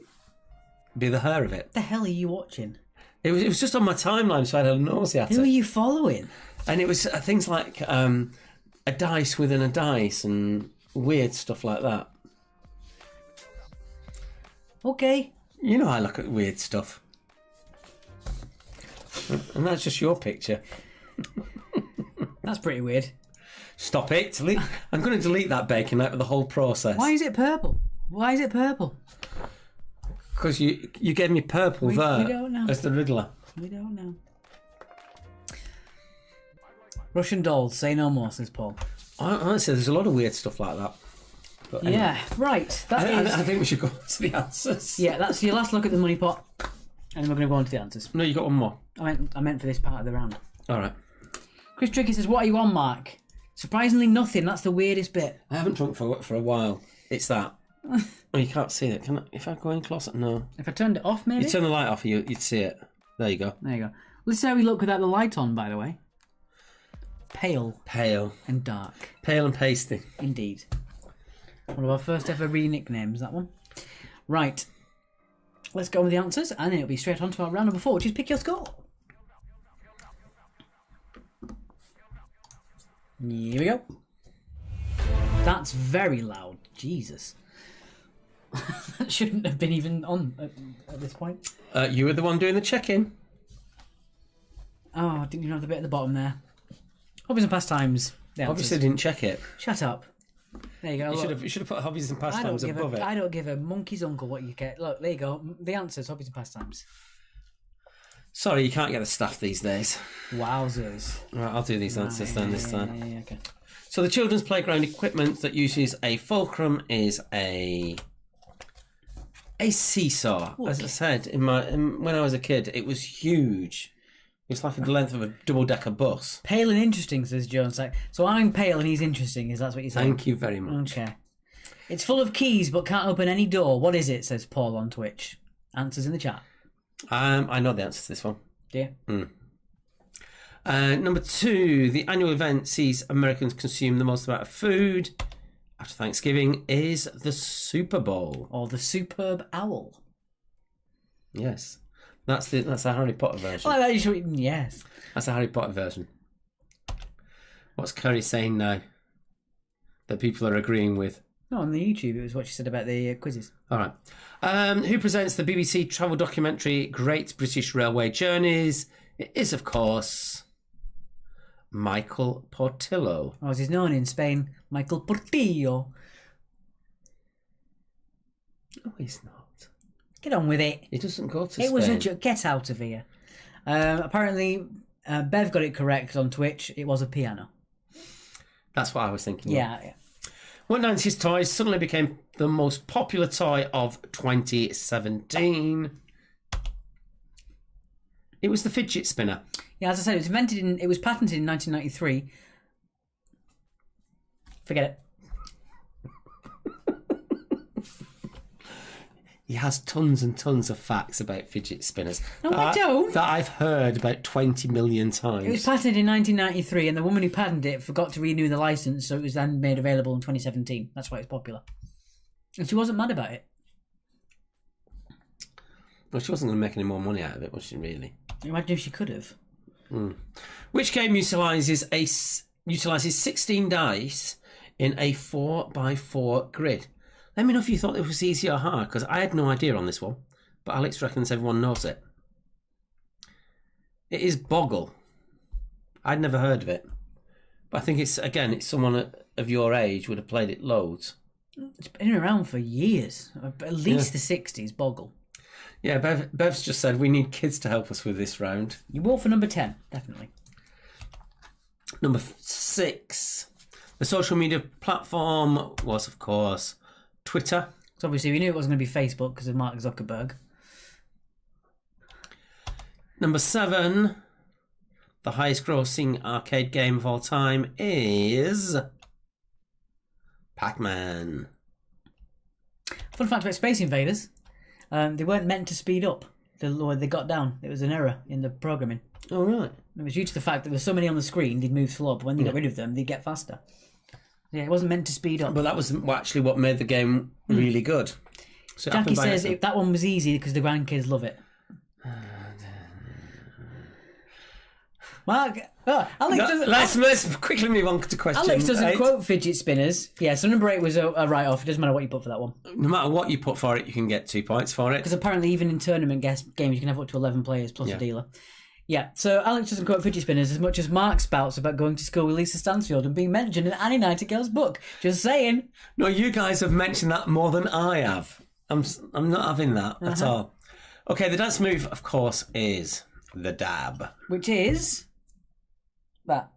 the hair of it. What the hell are you watching? It was just on my timeline, so I had a nosy at Who are it. you following? And it was things like a dice within a dice and weird stuff like that. Okay. You know I look at weird stuff. And that's just your picture. That's pretty weird. Stop it. I'm going to delete that bacon out of the whole process. Why is it purple? Why is it purple? Because you gave me purple We there don't know. as the Riddler. We don't know. Russian dolls, say no more, says Paul. Honestly, there's a lot of weird stuff like that. But anyway, Yeah, right. I think we should go on to the answers. Yeah, that's your last look at the money pot. And then we're going to go on to the answers. No, you got one more. I meant for this part of the round. All right. Chris Tricky says, what are you on, Mark? Surprisingly nothing. That's the weirdest bit. I haven't drunk for a while. It's that. Oh, you can't see it. Can I, if I go in closer? No. If I turned it off, maybe? You turn the light off, you'd see it. There you go. There you go. Let's see how we look without the light on, by the way. Pale Pale. and dark. Pale and pasty. Indeed. One of our first ever re-nicknames, that one. Right. Let's go with the answers, and then it'll be straight on to our round number 4, which is Pick Your Score. Here we go. That's very loud. Jesus. That shouldn't have been even on at this point. You were the one doing the check-in. Oh, didn't even have the bit at the bottom there. Hobbies and pastimes. The Obviously answers. didn't check it. Shut up. There you go. You look. should have put hobbies and I don't, pastimes give above it. I don't give a monkey's uncle what you get. Look, there you go. The answers, hobbies and pastimes. Sorry, you can't get the staff these days. Wowzers. Right, I'll do these answers then this time. Yeah, okay. So the children's playground equipment that uses a fulcrum is a seesaw. As I said, when I was a kid, it was huge. It was like the length of a double-decker bus. Pale and interesting, says Jones. So I'm pale and he's interesting, is that what you're saying? Thank you very much. Okay. It's full of keys but can't open any door. What is it, says Paul on Twitch. Answers in the chat. I know the answer to this one. Do you? Number 2, the annual event sees Americans consume the most amount of food after Thanksgiving is the Super Bowl. Or the superb owl. Yes. That's the Harry Potter version. Oh, that should, yes. That's the Harry Potter version. What's Curry saying now that people are agreeing with? No, on the YouTube, it was what she said about the quizzes. All right. Who presents the BBC travel documentary Great British Railway Journeys? It is, of course, Michael Portillo. Or as he's known in Spain, Michael Portillo. No, he's not. Get on with it. He doesn't go to Spain. It was a joke. Get out of here. Apparently, Bev got it correct on Twitch. It was a piano. That's what I was thinking. Yeah. What 90s toy suddenly became the most popular toy of 2017? It was the fidget spinner. Yeah, as I said, it was patented in 1993. Forget it. He has tons and tons of facts about fidget spinners. No, I don't. That I've heard about 20 million times. It was patented in 1993, and the woman who patented it forgot to renew the license, so it was then made available in 2017. That's why it's popular. And she wasn't mad about it. Well, she wasn't going to make any more money out of it, was she, really? Imagine if she could have. Which game utilises 16 dice in a 4x4 grid? Let me know if you thought it was easy or hard, because I had no idea on this one. But Alex reckons everyone knows it. It is Boggle. I'd never heard of it. But I think it's someone of your age would have played it loads. It's been around for years. At least the 60s, Boggle. Yeah, Bev's just said we need kids to help us with this round. You will for number 10, definitely. Number 6. The social media platform was, of course, Twitter. So obviously we knew it wasn't going to be Facebook because of Mark Zuckerberg. Number 7. The highest grossing arcade game of all time is Pac-Man. Fun fact about Space Invaders. They weren't meant to speed up the lower they got down. It was an error in the programming. Oh, right. It was due to the fact that there were so many on the screen, they'd move slow, but when they got rid of them, they'd get faster. Yeah, it wasn't meant to speed up. But that was actually what made the game really good. So Jackie says that one was easy because the grandkids love it. Mark, Alex Let's quickly move on to question Alex doesn't 8. quote fidget spinners. Yeah, so number 8 was a write-off. It doesn't matter what you put for that one. No matter what you put for it, you can get 2 points for it. Because apparently even in tournament games you can have up to 11 players plus a dealer. Yeah, so Alex doesn't quote fidget spinners as much as Mark spouts about going to school with Lisa Stansfield and being mentioned in Annie Nightingale's book. Just saying. No, you guys have mentioned that more than I have. I'm not having that at all. Okay, the dance move, of course, is the dab. Which is... that.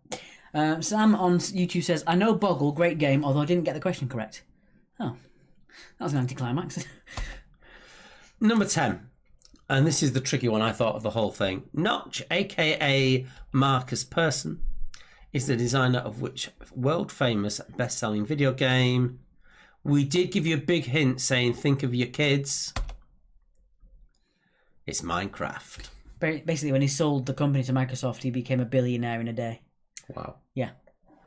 Sam on YouTube says, I know Boggle, great game, although I didn't get the question correct. Oh, that was an anticlimax. Number 10. And this is the tricky one I thought of the whole thing. Notch, a.k.a. Marcus Persson, is the designer of which world-famous best-selling video game? We did give you a big hint saying think of your kids. It's Minecraft. Basically, when he sold the company to Microsoft, he became a billionaire in a day. Wow. Yeah.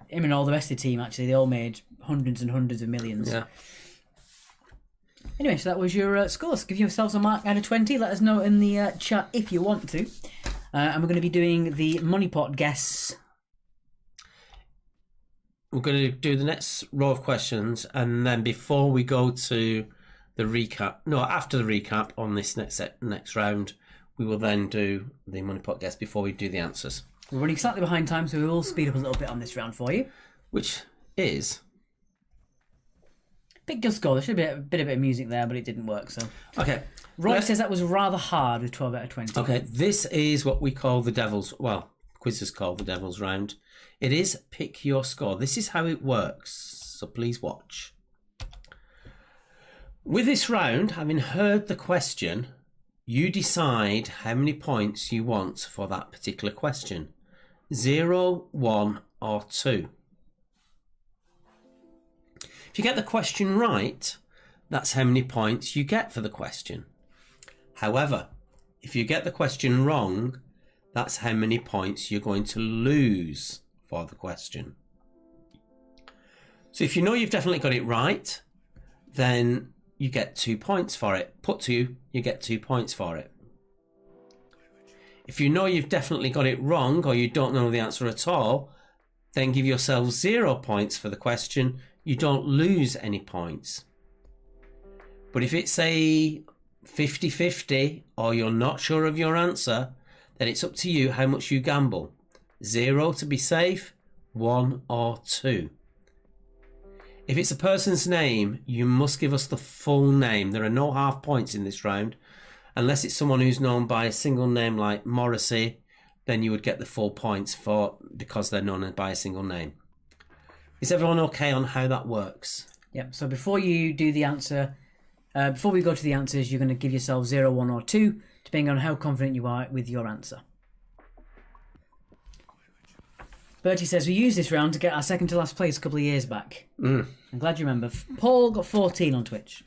Him and all the rest of the team, actually, they all made hundreds and hundreds of millions. Yeah. Anyway, so that was your scores. Give yourselves a mark out of 20. Let us know in the chat if you want to. And we're going to be doing the money pot guess. We're going to do the next row of questions, and then before we go to the recap, after the recap on this next round, we will then do the money pot guess before we do the answers. We're running slightly behind time, so we will speed up a little bit on this round for you. Which is... Big good score. There should be a bit of music there, but it didn't work, so... Okay. Roy says that was rather hard with 12 out of 20. Okay, this is what we call the Devil's... Well, quizzes call the Devil's Round. It is pick your score. This is how it works, so please watch. With this round, having heard the question, you decide how many points you want for that particular question. 0, 1 or 2. If you get the question right, that's how many points you get for the question. However, if you get the question wrong, that's how many points you're going to lose for the question. So if you know you've definitely got it right, then you get 2 points for it. Put 2, you get 2 points for it. If you know you've definitely got it wrong or you don't know the answer at all, then give yourself 0 points for the question. You don't lose any points. But if it's a 50-50 or you're not sure of your answer, then it's up to you how much you gamble. 0 to be safe, 1 or 2. If it's a person's name, you must give us the full name. There are no half points in this round. Unless it's someone who's known by a single name like Morrissey, then you would get the full points because they're known by a single name. Is everyone okay on how that works? Yep, so before you do the answer, before we go to the answers, you're going to give yourself 0, 1 or 2, depending on how confident you are with your answer. Bertie says, we used this round to get our second to last place a couple of years back. I'm glad you remember. Paul got 14 on Twitch.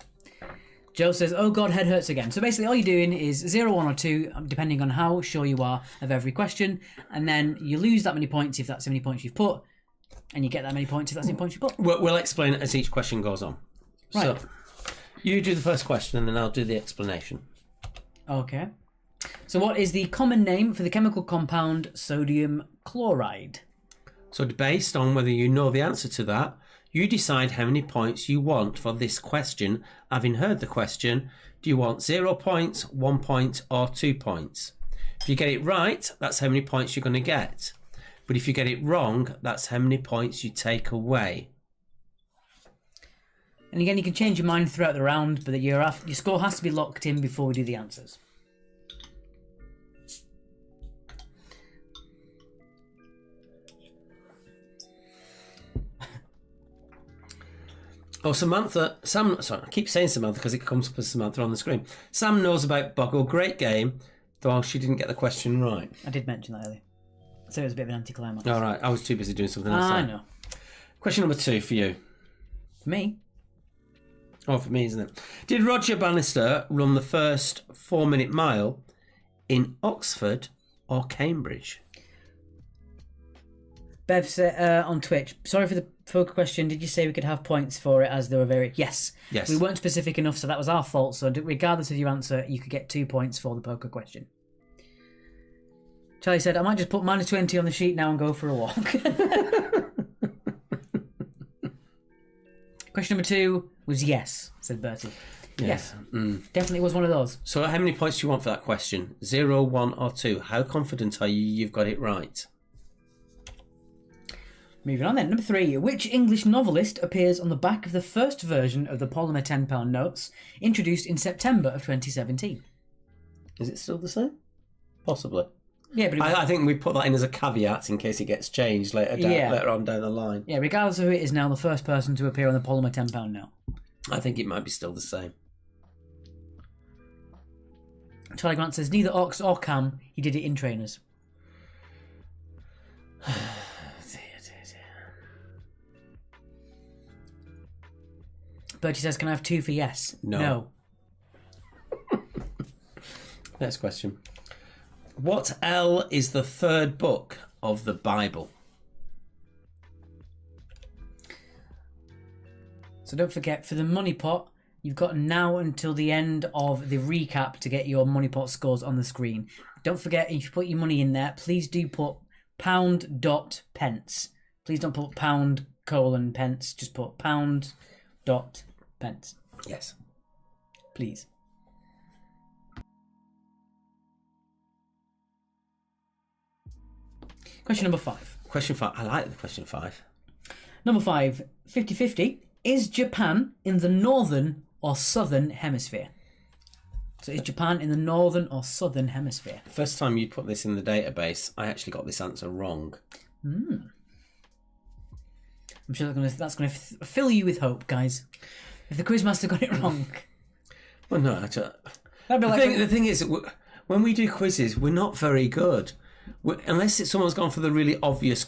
Joe says, oh God, head hurts again. So basically all you're doing is 0, 1 or 2, depending on how sure you are of every question. And then you lose that many points if that's how many points you've put. And you get that many points if that's how many points you put. We'll explain it as each question goes on. Right. So you do the first question and then I'll do the explanation. Okay. So what is the common name for the chemical compound sodium chloride? So based on whether you know the answer to that, you decide how many points you want for this question. Having heard the question, do you want 0 points, 1 point or 2 points? If you get it right, that's how many points you're going to get. But if you get it wrong, that's how many points you take away. And again, you can change your mind throughout the round, but your score has to be locked in before we do the answers. Oh, Sam, I keep saying Samantha because it comes up as Samantha on the screen. Sam knows about Boggle, great game, though she didn't get the question right. I did mention that earlier. So it was a bit of an anticlimax. All right, I was too busy doing something else. I know. Question number 2 for you. For me? Oh, for me, isn't it? Did Roger Bannister run the first 4-minute mile in Oxford or Cambridge? Bev said on Twitch, sorry for the poker question. Did you say we could have points for it as they were very... Yes. Yes. We weren't specific enough, so that was our fault. So regardless of your answer, you could get 2 points for the poker question. Charlie said, I might just put -20 on the sheet now and go for a walk. Question number 2 was yes, said Bertie. Yes. Definitely was one of those. So how many points do you want for that question? 0, 1 or 2? How confident are you you've got it right? Moving on then. Number 3. Which English novelist appears on the back of the first version of the polymer £10 notes introduced in September of 2017? Is it still the same? Possibly. Yeah, but I think we put that in as a caveat in case it gets changed later on down the line. yeah, regardless of who it is now, the first person to appear on the polymer £10 note. I think it might be still the same. Charlie Grant says neither Ox or Cam. He did it in trainers. Bertie says, can I have 2 for yes? No. Next question. What L is the third book of the Bible? So don't forget, for the money pot, you've got now until the end of the recap to get your money pot scores on the screen. Don't forget, if you put your money in there, please do put £.pence. Please don't put £:pence. Just put £.pence. Yes. Please. Question number 5. Question 5. I like the question 5. Number 5, 50-50. Is Japan in the northern or southern hemisphere? So is Japan in the northern or southern hemisphere? First time you put this in the database, I actually got this answer wrong. I'm sure that's going to fill you with hope, guys. If the quizmaster got it wrong. Well, no. The thing is, when we do quizzes, we're not very good. Unless someone's gone for the really obvious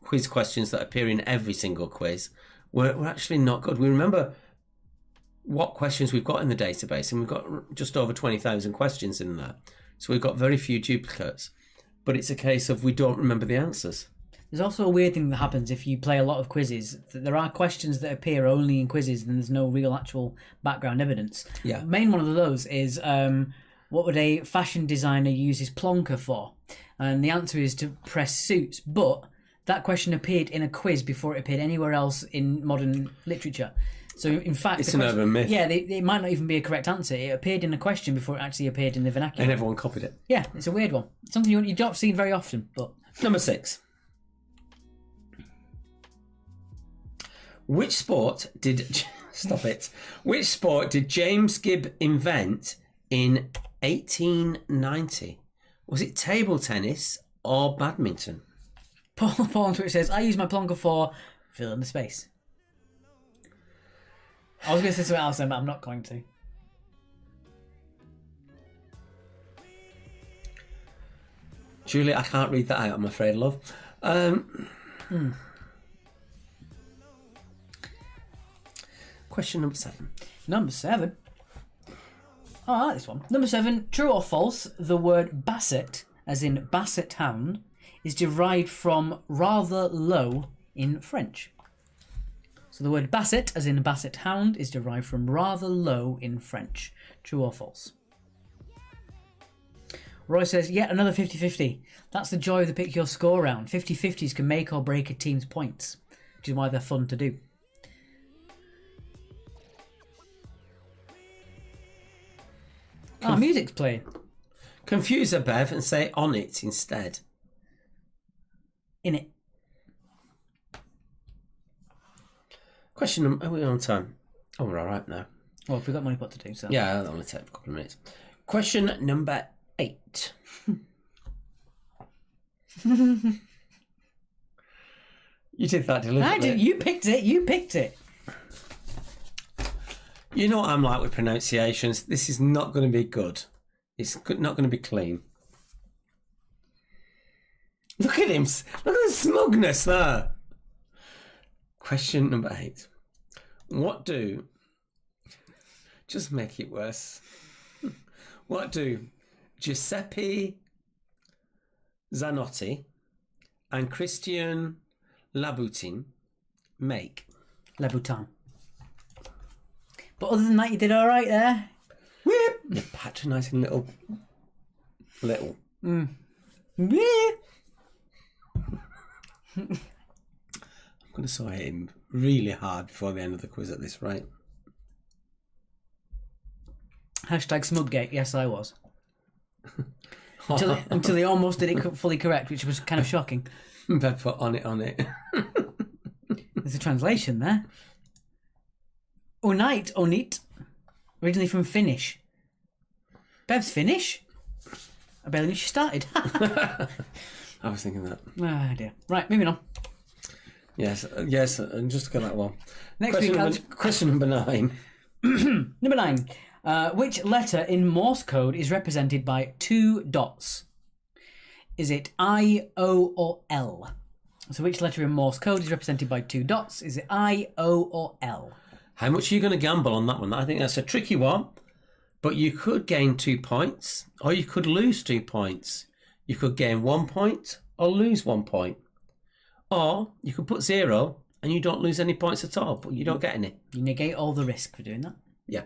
quiz questions that appear in every single quiz, we're actually not good. We remember what questions we've got in the database, and we've got just over 20,000 questions in there. So we've got very few duplicates. But it's a case of we don't remember the answers. There's also a weird thing that happens if you play a lot of quizzes. There are questions that appear only in quizzes and there's no real actual background evidence. Yeah. The main one of those is what would a fashion designer use his plonker for? And the answer is to press suits. But that question appeared in a quiz before it appeared anywhere else in modern literature. So in fact, it's an urban myth. Yeah, it might not even be a correct answer. It appeared in a question before it actually appeared in the vernacular. And everyone copied it. Yeah, it's a weird one. Something you don't see very often. But Number 6. Which sport did... Stop it. Which sport did James Gibb invent in 1890? Was it table tennis or badminton? Paul on Twitch says, I use my plonker for fill in the space. I was going to say something else then, but I'm not going to. Julie, I can't read that out, I'm afraid, love. Question number 7. Number 7. Oh, I like this one. Number 7. True or false, the word basset, as in basset hound, is derived from rather low in French. So the word basset, as in basset hound, is derived from rather low in French. True or false? Roy says, yet another 50-50. That's the joy of the pick your score round. 50-50s can make or break a team's points, which is why they're fun to do. Music's playing. Confuse a Bev and say on it instead. In it. Question number... Are we on time? Oh, we're all right now. Well, we've got money pot to do, so... Yeah, that'll only take a couple of minutes. Question number 8. You did that deliberately. I did. You picked it. You picked it. You know what I'm like with pronunciations. This is not going to be good. It's not going to be clean. Look at him. Look at the smugness there. Question number 8. What do... Just make it worse. What do Giuseppe Zanotti and Christian Louboutin make? Louboutin. But other than that, you did all right there. Whip. You patronising little. Yeah. I'm going to sort him really hard before the end of the quiz at this rate. Hashtag Smuggate. Yes, I was. Until he almost did it fully correct, which was kind of shocking. Bedfoot on it. There's a translation there. Onit, originally from Finnish. Bev's Finnish? I barely knew she started. I was thinking that. Ah, dear. Right, moving on. Yes, and just got that one. Next Question number 9. Number 9. Which letter in Morse code is represented by 2 dots? Is it I, O, or L? So which letter in Morse code is represented by 2 dots? Is it I, O, or L? How much are you going to gamble on that one? I think that's a tricky one. But you could gain 2 points, or you could lose 2 points. You could gain 1 point, or lose 1 point. Or you could put 0, and you don't lose any points at all, but you don't get any. You negate all the risk for doing that. Yeah.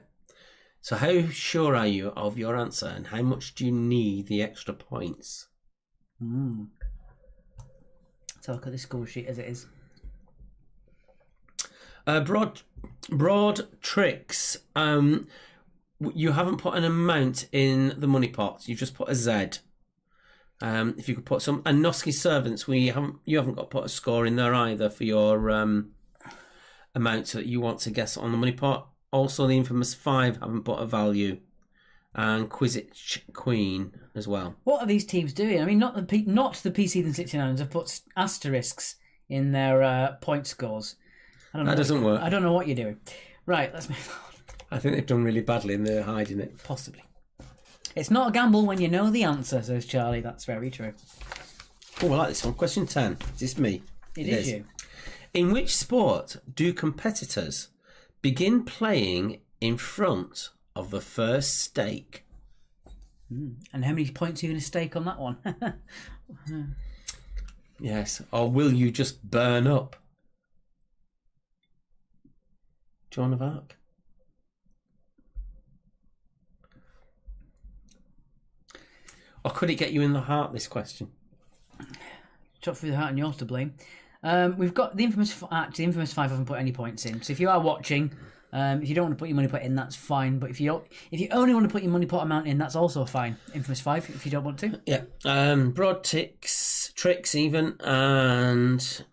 So how sure are you of your answer, and how much do you need the extra points? Let's have a look at the score sheet as it is. Broad tricks. You haven't put an amount in the money pot. You just put a Z. If you could put some, and Noski servants, you haven't got to put a score in there either for your amount that you want to guess on the money pot. Also, the infamous 5 haven't put a value, and Quidditch Queen as well. What are these teams doing? I mean, not the PC than 69ers have put asterisks in their point scores. That doesn't work. I don't know what you're doing. Right, let's move on. I think they've done really badly and they're hiding it. Possibly. It's not a gamble when you know the answer, says Charlie. That's very true. Oh, I like this one. Question 10. Is this me? It is you. In which sport do competitors begin playing in front of the first stake? And how many points are you going to stake on that one? Yes. Or will you just burn up? Joan of Arc? Or could it get you in the heart, this question? Shot through the heart and yours to blame. We've got the infamous 5 haven't put any points in. So if you are watching, if you don't want to put your money pot in, that's fine. But if you only want to put your money pot amount in, that's also fine. Infamous 5 if you don't want to. Yeah. Broad tricks even, and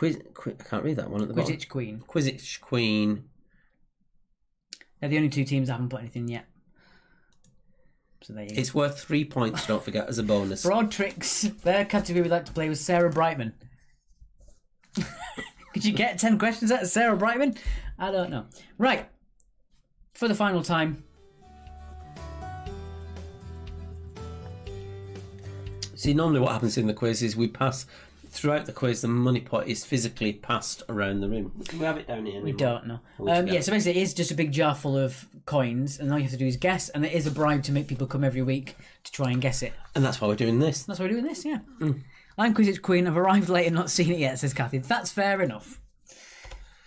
I can't read that one at the bottom. Quidditch Queen. Quidditch Queen. They're the only 2 teams that haven't put anything yet. So there you go. It's worth 3 points, don't forget, as a bonus. Broad tricks. Their category we'd like to play was Sarah Brightman. Could you get 10 questions out of Sarah Brightman? I don't know. Right. For the final time. See, normally what happens in the quiz is we pass... Throughout the quiz, the money pot is physically passed around the room. Do we have it down here anymore? We don't know. Yeah, so basically it is just a big jar full of coins, and all you have to do is guess, and there is a bribe to make people come every week to try and guess it. And that's why we're doing this. That's why we're doing this, yeah. I'm Quidditch Queen. I've arrived late and not seen it yet, says Kathy. That's fair enough.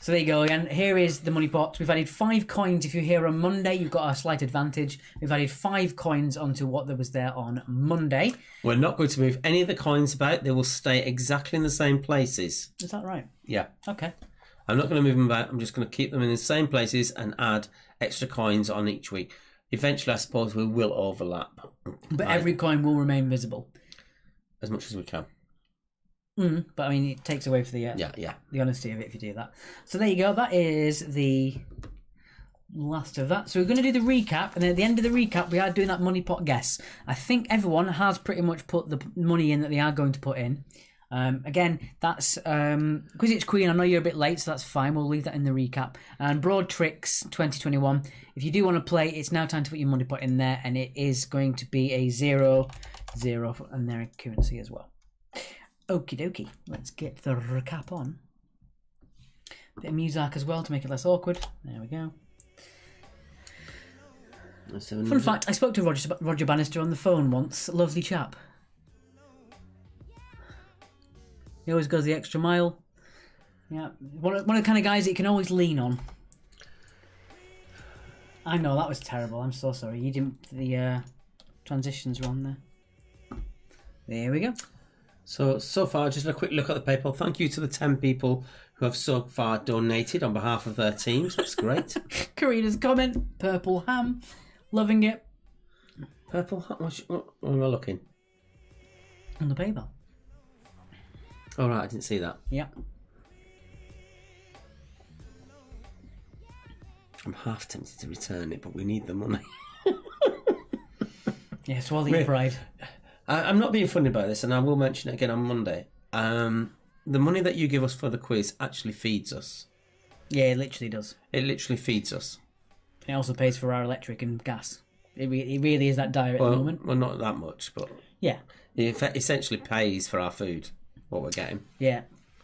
So there you go again. Here is the money pot. We've added 5 coins. If you're here on Monday, you've got a slight advantage. We've added 5 coins onto what there was there on Monday. We're not going to move any of the coins about. They will stay exactly in the same places. Is that right? Yeah. Okay. I'm not going to move them about. I'm just going to keep them in the same places and add extra coins on each week. Eventually, I suppose we will overlap. But every coin will remain visible. As much as we can. But I mean, it takes away from the the honesty of it if you do that. So there you go. That is the last of that. So we're going to do the recap, and then at the end of the recap, we are doing that money pot guess. I think everyone has pretty much put the money in that they are going to put in. Again, that's Quidditch Queen. I know you're a bit late, so that's fine. We'll leave that in the recap. And Broad Tricks 2021. If you do want to play, it's now time to put your money pot in there, and it is going to be a 0-0 and their currency as well. Okie dokie, let's get the recap on. Bit of music as well to make it less awkward. There we go. Fun fact, I spoke to Roger Bannister on the phone once. Lovely chap. He always goes the extra mile. Yeah, one of the kind of guys that you can always lean on. I know, that was terrible. I'm so sorry. You didn't... The transitions wrong there. There we go. So far, just a quick look at the PayPal. Thank you to the 10 people who have so far donated on behalf of their teams. That's great. Karina's comment. Purple ham. Loving it. Purple ham? What am I looking? On the PayPal. Oh, right, I didn't see that. Yeah. I'm half tempted to return it, but we need the money. Yeah, swallow your pride. I'm not being funny about this, and I will mention it again on Monday. The money that you give us for the quiz actually feeds us. Yeah, it literally does. It literally feeds us. It also pays for our electric and gas. It really is that dire at the moment. Well, not that much, but Yeah. it essentially pays for our food, what we're getting. Yeah.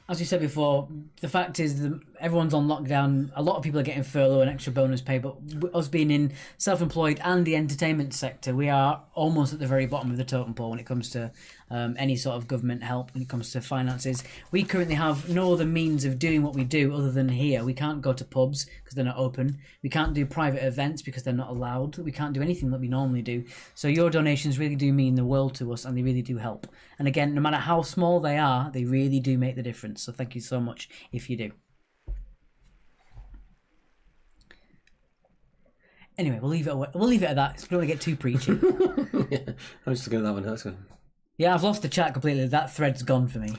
As you said before, the fact is that everyone's on lockdown. A lot of people are getting furlough and extra bonus pay, but us being in self-employed and the entertainment sector, we are almost at the very bottom of the totem pole when it comes to any sort of government help, when it comes to finances. We currently have no other means of doing what we do other than here. We can't go to pubs because they're not open. We can't do private events because they're not allowed. We can't do anything that we normally do. So your donations really do mean the world to us, and they really do help. And again, no matter how small they are, they really do make the difference. So thank you so much if you do. Anyway, we'll leave it at that. We don't want to get too preachy. Yeah, I'm just looking at that one. That's good. Yeah, I've lost the chat completely. That thread's gone for me.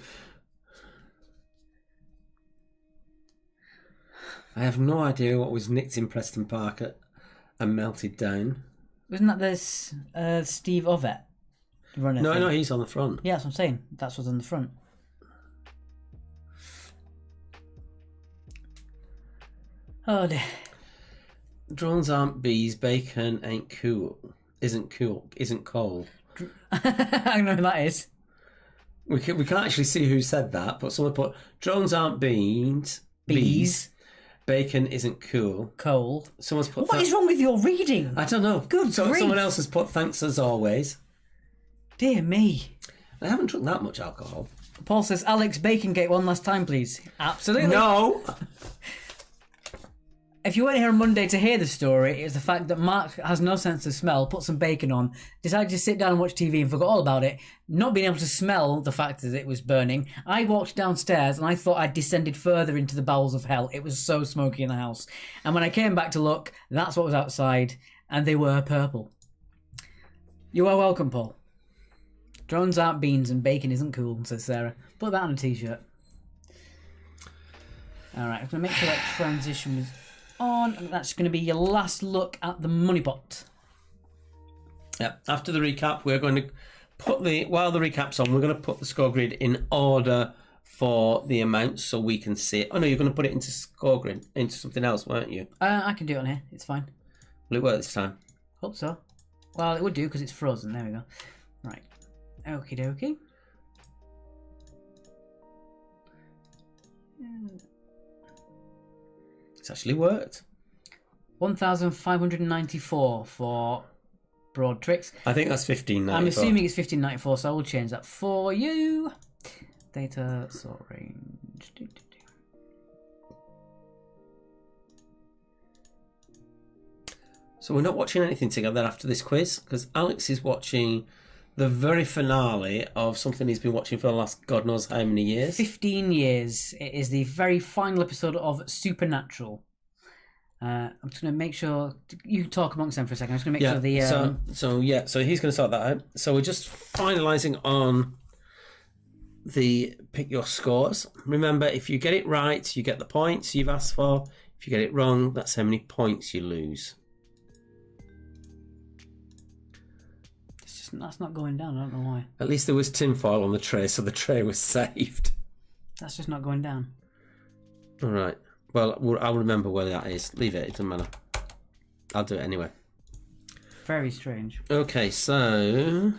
I have no idea what was nicked in Preston Park and melted down. Wasn't that this Steve Ovett runner? No, he's on the front. Yeah, that's what I'm saying. That's what's on the front. Oh dear. Drones aren't bees. Bacon ain't cool. Isn't coal. I know who that is. We can't actually see who said that, but someone put drones aren't bees. Bacon isn't cool. Coal. Someone's put. What is wrong with your reading? I don't know. Good grief. Someone else has put thanks as always. Dear me. I haven't drunk that much alcohol. Paul says, Alex, Bacongate one last time, please. Absolutely. No. If you weren't here on Monday to hear the story, it's the fact that Mark has no sense of smell, put some bacon on, decided to sit down and watch TV and forgot all about it, not being able to smell the fact that it was burning. I walked downstairs and I thought I'd descended further into the bowels of hell. It was so smoky in the house. And when I came back to look, that's what was outside, and they were purple. You are welcome, Paul. Drones aren't beans and bacon isn't cool, says Sarah. Put that on a t-shirt. Alright, I'm going to make sure that transition was on, and that's going to be your last look at the money pot. Yeah. After the recap, we're going to put while the recap's on, we're going to put the score grid in order for the amounts so we can see it. Oh no, you're going to put it into score grid, into something else, weren't you? I can do it on here. It's fine. Will it work this time? Hope so. Well, it would do because it's frozen. There we go. Right. Okie dokie. It's actually worked. 1,594 for broad tricks. I think that's 1594. I'm assuming it's 1594, so I will change that for you. Data sort range. So we're not watching anything together after this quiz because Alex is watching the very finale of something he's been watching for the last God knows how many years. 15 years. It is the very final episode of Supernatural. I'm just going to make sure... You talk amongst them for a second. I'm just going to make sure the... So he's going to sort that out. So we're just finalising on the pick your scores. Remember, if you get it right, you get the points you've asked for. If you get it wrong, that's how many points you lose. That's not going down. I don't know why. At least there was tinfoil on the tray, so the tray was saved. That's just not going down. All right. Well, I'll remember where that is. Leave it. It doesn't matter. I'll do it anyway. Very strange. Okay, so...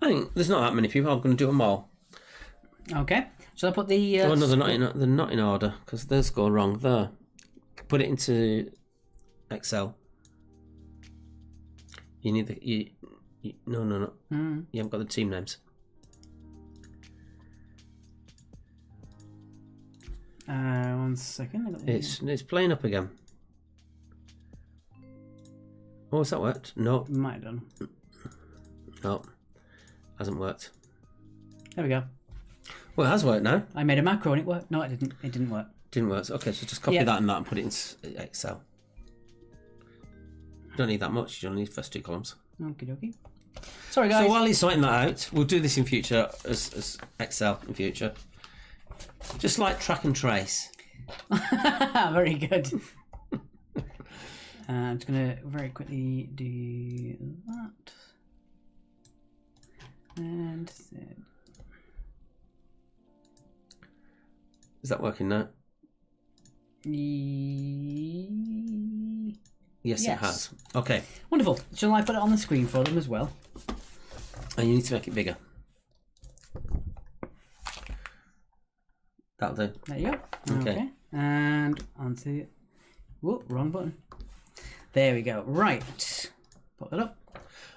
I think there's not that many people. I'm going to do them all. Okay. Shall I put the... oh, no, they're not in order, because those go wrong there. Put it into Excel. You need the... No. You haven't got the team names. 1 second. I got the- It's playing up again. Oh, has that worked? No. Might have done. No. Hasn't worked. There we go. Well, it has worked now. I made a macro and it worked. No, it didn't. It didn't work. Didn't work. Okay, so just copy Yeah. that and put it in Excel. Don't need that much. You only need the first 2 columns. Okie dokie. Sorry, guys. So while he's sorting that out, we'll do this in future as Excel in future. Just like track and trace. Very good. I'm just going to very quickly do that. And Is that working now? Yes, it has. Okay. Wonderful. Shall I put it on the screen for them as well? And you need to make it bigger. That'll do. There you go. Okay. And onto... Whoop, wrong button. There we go. Right. Put that up.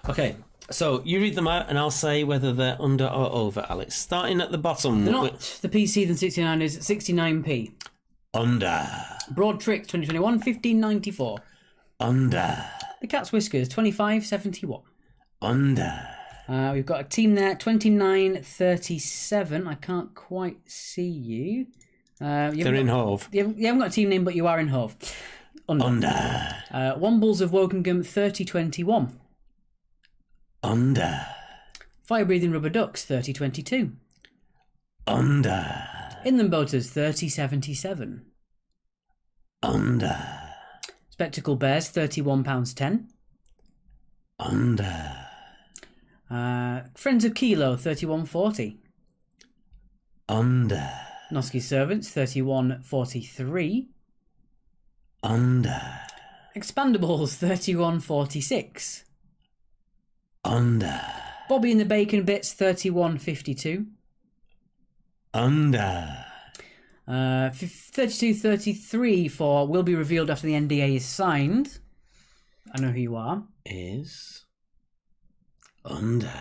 Okay. So you read them out and I'll say whether they're under or over, Alex. Starting at the bottom. They're not. The PC than 69 is 69p. Under. Broad Tricks 2021 1594. Under. The Cat's Whiskers 2571. Under. We've got a team there 2937. I can't quite see you. They're in Hove. You haven't got a team name, but you are in Hove. Under. Wombles of Wokingham 3021. Under. Fire Breathing Rubber Ducks 3022. Under. Inland Boaters 3077. Under. Spectacle Bears £31.10. Under. Friends of Kilo 31.40. Under. Nosky Servants 31.43. Under. Expandables 31.46. Under. Bobby and the Bacon Bits 31.52. Under. 32.33 for will be revealed after the NDA is signed. I know who you are. Is under.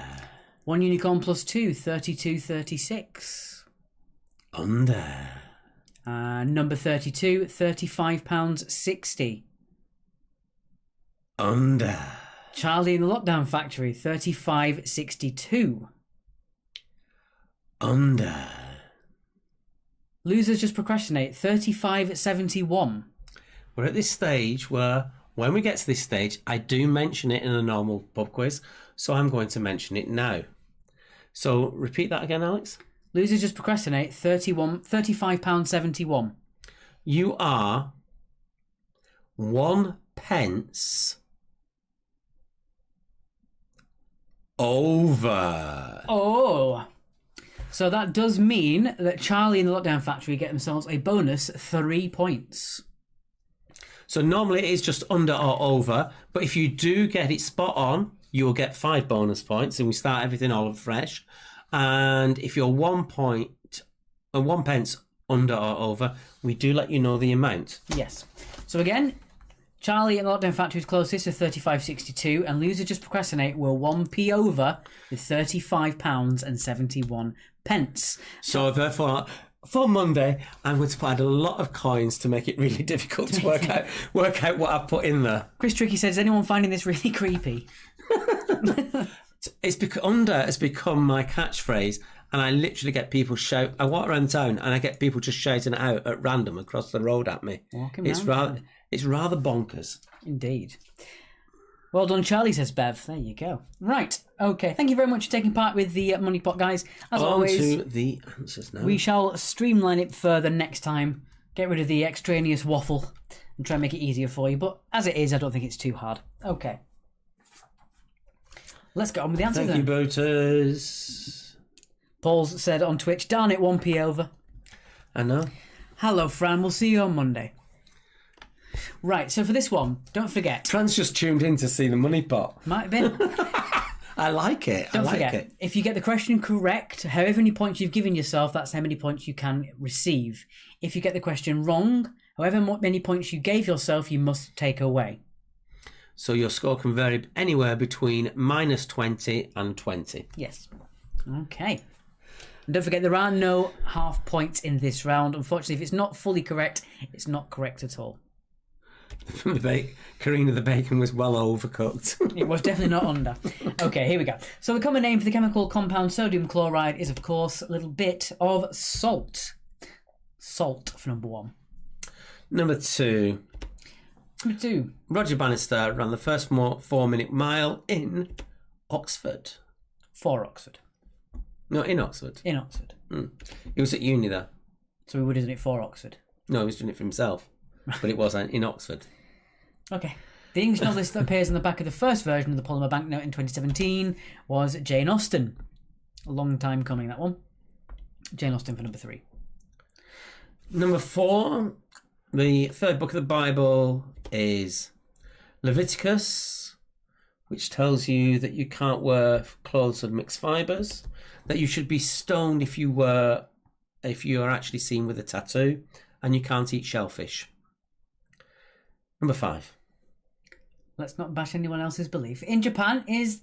One Unicorn plus 2 32.36. Under. Number 32 £35.60. Under. Charlie in the Lockdown Factory 35.62. Under. Losers Just Procrastinate 35.71. We're at this stage where, when we get to this stage, I do mention it in a normal pub quiz, so I'm going to mention it now. So repeat that again, Alex. Losers Just Procrastinate £35.71. You are 1 pence over. Oh. So that does mean that Charlie and the Lockdown Factory get themselves a bonus 3 points. So normally it is just under or over, but if you do get it spot on, you will get 5 bonus points, and we start everything all fresh. And if you're 1 pence under or over, we do let you know the amount. Yes. So again, Charlie and the Lockdown Factory is closest at 35.62, and Loser Just Procrastinate were 1p over with £35.71. So therefore, for Monday, I'm going to put a lot of coins to make it really difficult to work out what I've put in there. Chris Tricky says, is anyone finding this really creepy? It's because under has become my catchphrase, and I literally get people shout. I walk around town and I get people just shouting it out at random across the road at me. It's rather bonkers. Indeed. Well done, Charlie, says Bev. There you go. Right. Okay. Thank you very much for taking part with the Money Pot, guys. As always, to the answers now. we shall streamline it further next time. Get rid of the extraneous waffle and try and make it easier for you. But as it is, I don't think it's too hard. Okay. Let's get on with the answers Thank you, then. Boaters. Paul's said on Twitch, darn it, 1p over. I know. Hello, Fran. We'll see you on Monday. Right, so for this one, don't forget. Fran's just tuned in to see the money pot. Might have been. I like it. Don't I like forget, it. if you get the question correct, however many points you've given yourself, that's how many points you can receive. If you get the question wrong, however many points you gave yourself, you must take away. So your score can vary anywhere between -20 and 20. Yes. Okay. And don't forget, there are no half points in this round. Unfortunately, if it's not fully correct, it's not correct at all. Karina, the bacon was well overcooked. It was definitely not under. Okay, here we go. So the common name for the chemical compound sodium chloride is, of course, a little bit of salt. Salt for number 1. Number 2. Number 2. Roger Bannister ran the first 4-minute mile in Oxford. For Oxford. No, in Oxford. In Oxford. He was at uni there. So we would have done it for Oxford. No, he was doing it for himself. But it was in Oxford. Okay. The English novelist that appears on the back of the first version of the polymer banknote in 2017 was Jane Austen. A long time coming, that one. Jane Austen for number 3. Number 4, the third book of the Bible is Leviticus, which tells you that you can't wear clothes of mixed fibres, that you should be stoned if you are actually seen with a tattoo, and you can't eat shellfish. Number 5. Let's not bash anyone else's belief. In Japan, is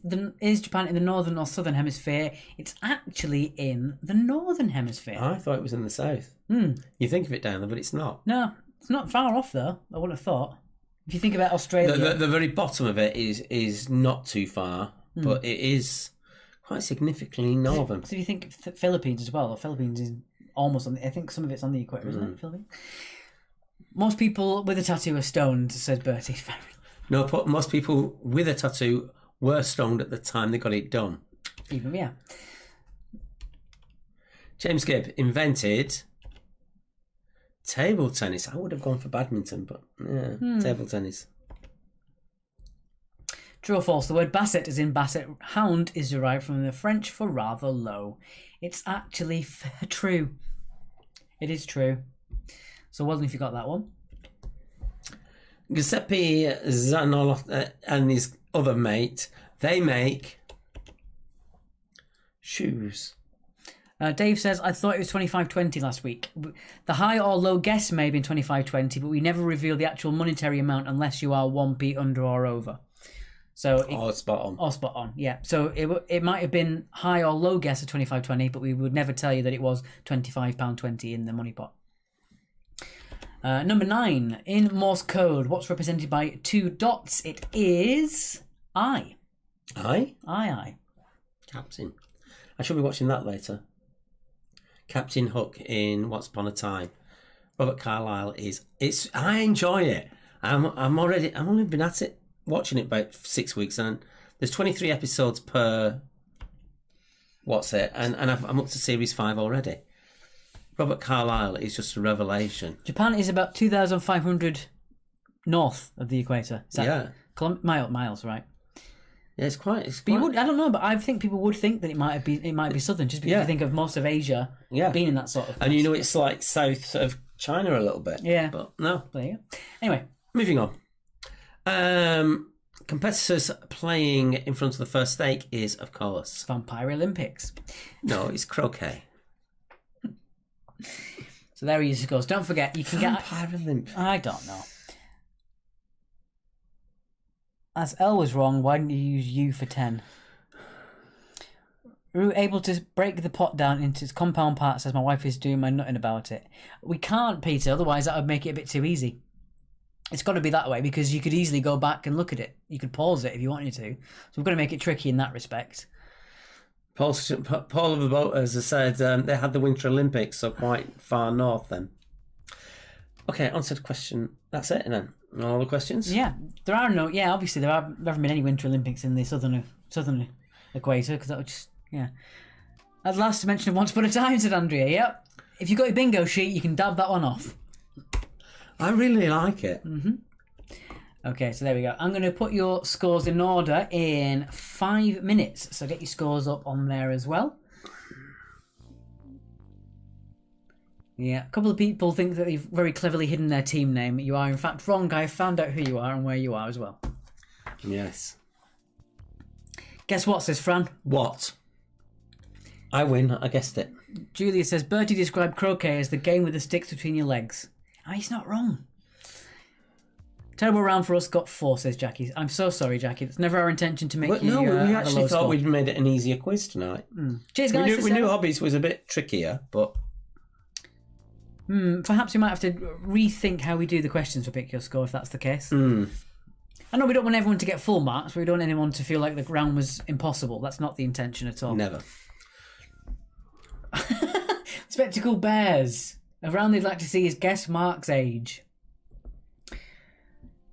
Japan in the northern or southern hemisphere? It's actually in the northern hemisphere. I thought it was in the south. You think of it down there, but it's not. No, it's not far off though. I wouldn't have thought. If you think about Australia, The very bottom of it is not too far, but it is quite significantly northern. so if you think Philippines as well. The Philippines is almost on. I think some of it's on the equator, isn't it? Philippines. Most people with a tattoo are stoned, says Bertie. No, most people with a tattoo were stoned at the time they got it done. Even, yeah. James Gibb invented table tennis. I would have gone for badminton, but yeah, table tennis. True or false? The word basset, as in basset hound, is derived from the French for rather low. It's actually true. It is true. So well done if you got that one. Giuseppe Zanolotta and his other mate, they make shoes. Dave says, I thought it was 25.20 last week. The high or low guess may have been 25.20, but we never reveal the actual monetary amount unless you are 1p under or over. So spot on. Oh, spot on, yeah. So it might have been high or low guess of 25.20, but we would never tell you that it was £25.20 in the money pot. Number 9. In Morse code, what's represented by 2 dots? It is I. I? I. Captain. I should be watching that later. Captain Hook in Once Upon a Time. Robert Carlyle I enjoy it. I'm only been at it, watching it about 6 weeks, and there's 23 episodes per and I'm up to series 5 already. Robert Carlyle is just a revelation. Japan is about 2,500 north of the equator. Is that miles, right? Yeah, it's quite. I don't know, but I think people would think that it might be southern, just because you think of most of Asia being in that sort of place. And it's like south of China a little bit. Yeah. But no. There you go. Anyway. Moving on. Competitors playing in front of the first stake is, of course... Vampire Olympics. No, it's croquet. So there he goes. Don't forget, you can get... Vampire Olympics. I don't know. As L was wrong, why didn't you use U for 10? We were able to break the pot down into its compound parts as my wife is doing my nutting about it. We can't, Peter, otherwise that would make it a bit too easy. It's got to be that way because you could easily go back and look at it. You could pause it if you wanted to. So we've got to make it tricky in that respect. Paul of the Boaters has said they had the Winter Olympics, so quite far north then. Okay, on to the question. That's it then. All the questions? Yeah, there are no... Yeah, obviously there haven't been any Winter Olympics in the southern equator because that would just... Yeah. At last mention of Once Upon a Time, said Andrea. Yep. If you've got your bingo sheet, you can dab that one off. I really like it. Mm-hmm. Okay, so there we go. I'm going to put your scores in order in 5 minutes. So get your scores up on there as well. Yeah, a couple of people think that they've very cleverly hidden their team name. You are in fact wrong. I have found out who you are and where you are as well. Yes. Guess what, says Fran? What? I win. I guessed it. Julia says, Bertie described croquet as the game with the sticks between your legs. Oh, he's not wrong. Terrible round for us. Got 4, says Jackie. I'm so sorry, Jackie. It's never our intention to make But you. no, we have a actually low thought score. we'd made it an easier quiz tonight. Cheers, guys. We knew hobbies was a bit trickier, but Perhaps we might have to rethink how we do the questions for Pick Your Score if that's the case. I know we don't want everyone to get full marks, but we don't want anyone to feel like the round was impossible. That's not the intention at all. never. Spectacled Bears. A round they'd like to see is Guess Mark's age.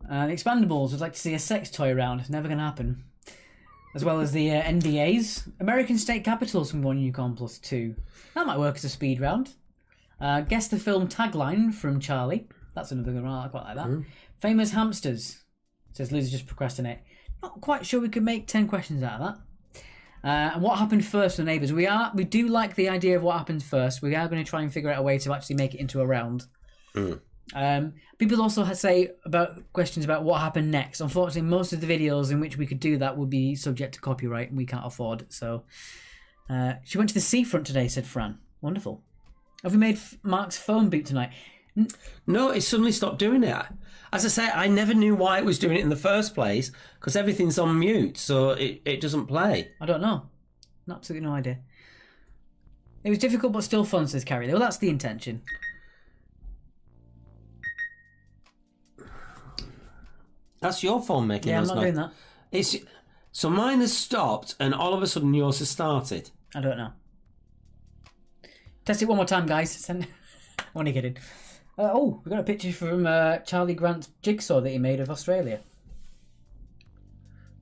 The Expandables would like to see a sex toy round. Never going to happen. As well as the NDAs. American State Capitals from 1 Unicorn plus 2. That might work as a speed round. Guess the film tagline from Charlie. That's another good one. I quite like that. Famous Hamsters. Says loser just procrastinate. Not quite sure we could make 10 questions out of that. And what happened first for the neighbours? We do like the idea of what happens first. We are going to try and figure out a way to actually make it into a round. People also say about questions about what happened next. Unfortunately, most of the videos in which we could do that would be subject to copyright, and we can't afford it. So, she went to the seafront today, said Fran. Wonderful. Have we made Mark's phone beep tonight? No, it suddenly stopped doing it. As I say, I never knew why it was doing it in the first place because everything's on mute, so it doesn't play. I don't know. Absolutely no idea. It was difficult but still fun, says Carrie. Well, that's the intention. That's your phone making Yeah, I'm those not noises. doing that. It's so mine has stopped, and all of a sudden yours has started. I don't know. Test it one more time, guys. Send... Only kidding. We got a picture from Charlie Grant's jigsaw that he made of Australia.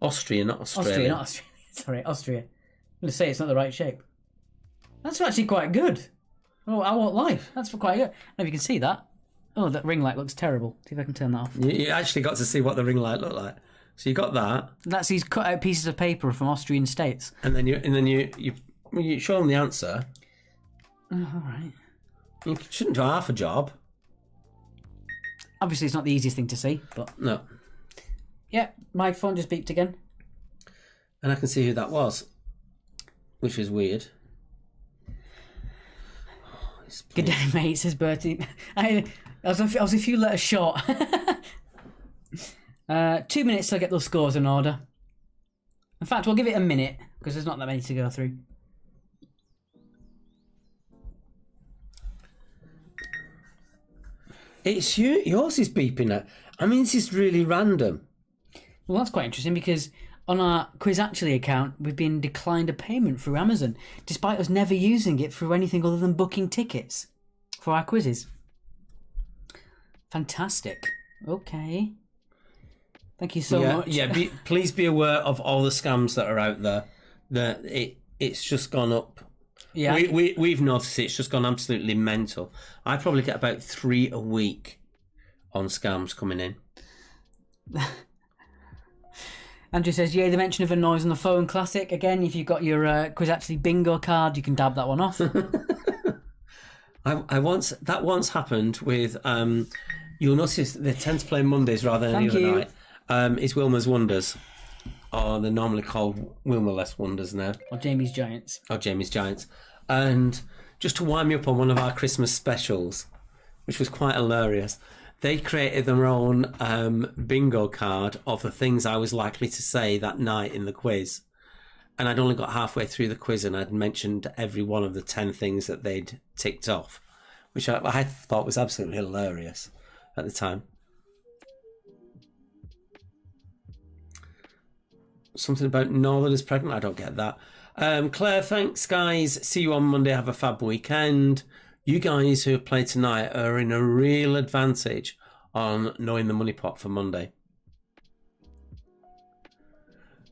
Austria, not Australia. Austria, not Australia. Sorry, Austria. I'm going to say it's not the right shape. That's actually quite good. Oh, I won't lie. That's quite good. I don't know if you can see that. Oh, that ring light looks terrible. See if I can turn that off. You actually got to see what the ring light looked like. So you got that, And that's these cut out pieces of paper from Austrian states. and then you show them the answer. Oh, all right. You shouldn't do half a job. Obviously, it's not the easiest thing to see, but No. yeah, my phone just beeped again. And I can see who that was, which is weird. Good day, mate, says Bertie. I was a few letters short. 2 minutes to get those scores in order. In fact, we'll give it a minute because there's not that many to go through. It's you. Yours is beeping out. I mean, this is really random. Well, that's quite interesting because on our Quiz Actually account, we've been declined a payment through Amazon, despite us never using it through anything other than booking tickets for our quizzes. Fantastic. Okay. Thank you so much. Yeah, please be aware of all the scams that are out there. That it's just gone up. Yeah. We've noticed it's just gone absolutely mental. I probably get about 3 a week on scams coming in. Andrew says, yeah, the mention of a noise on the phone, classic. Again, if you've got your Quiz Actually bingo card, you can dab that one off. I once happened with you'll notice they tend to play Mondays rather than any Thank other you. night. It's Wilma's Wonders. Or they're normally called Wilma Less Wonders now. Or Jamie's Giants. Or Jamie's Giants. And just to wind me up on one of our Christmas specials, which was quite hilarious, they created their own bingo card of the things I was likely to say that night in the quiz. And I'd only got halfway through the quiz and I'd mentioned every one of the 10 things that they'd ticked off, which I thought was absolutely hilarious at the time. Something about Northern is pregnant. I don't get that. Claire, thanks, guys. See you on Monday. Have a fab weekend. You guys who have played tonight are in a real advantage on knowing the money pot for Monday.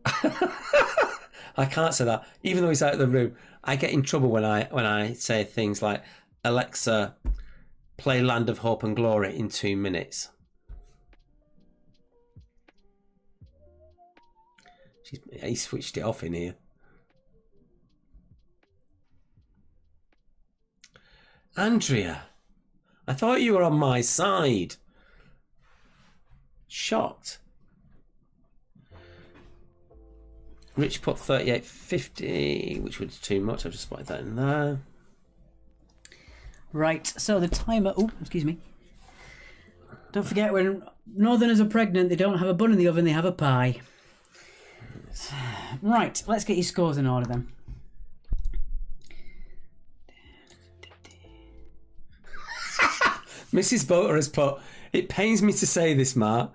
I can't say that. Even though he's out of the room, I get in trouble when I say things like, Alexa, play Land of Hope and Glory in 2 minutes. He switched it off in here. Andrea, I thought you were on my side. Shocked. Rich put 38.50, which was too much. I've just spotted that in there. Right, so the timer... Oh, excuse me. Don't forget, when Northerners are pregnant, they don't have a bun in the oven, they have a pie. Right, let's get your scores in order then. Mrs. Boater has put, it pains me to say this, Mark,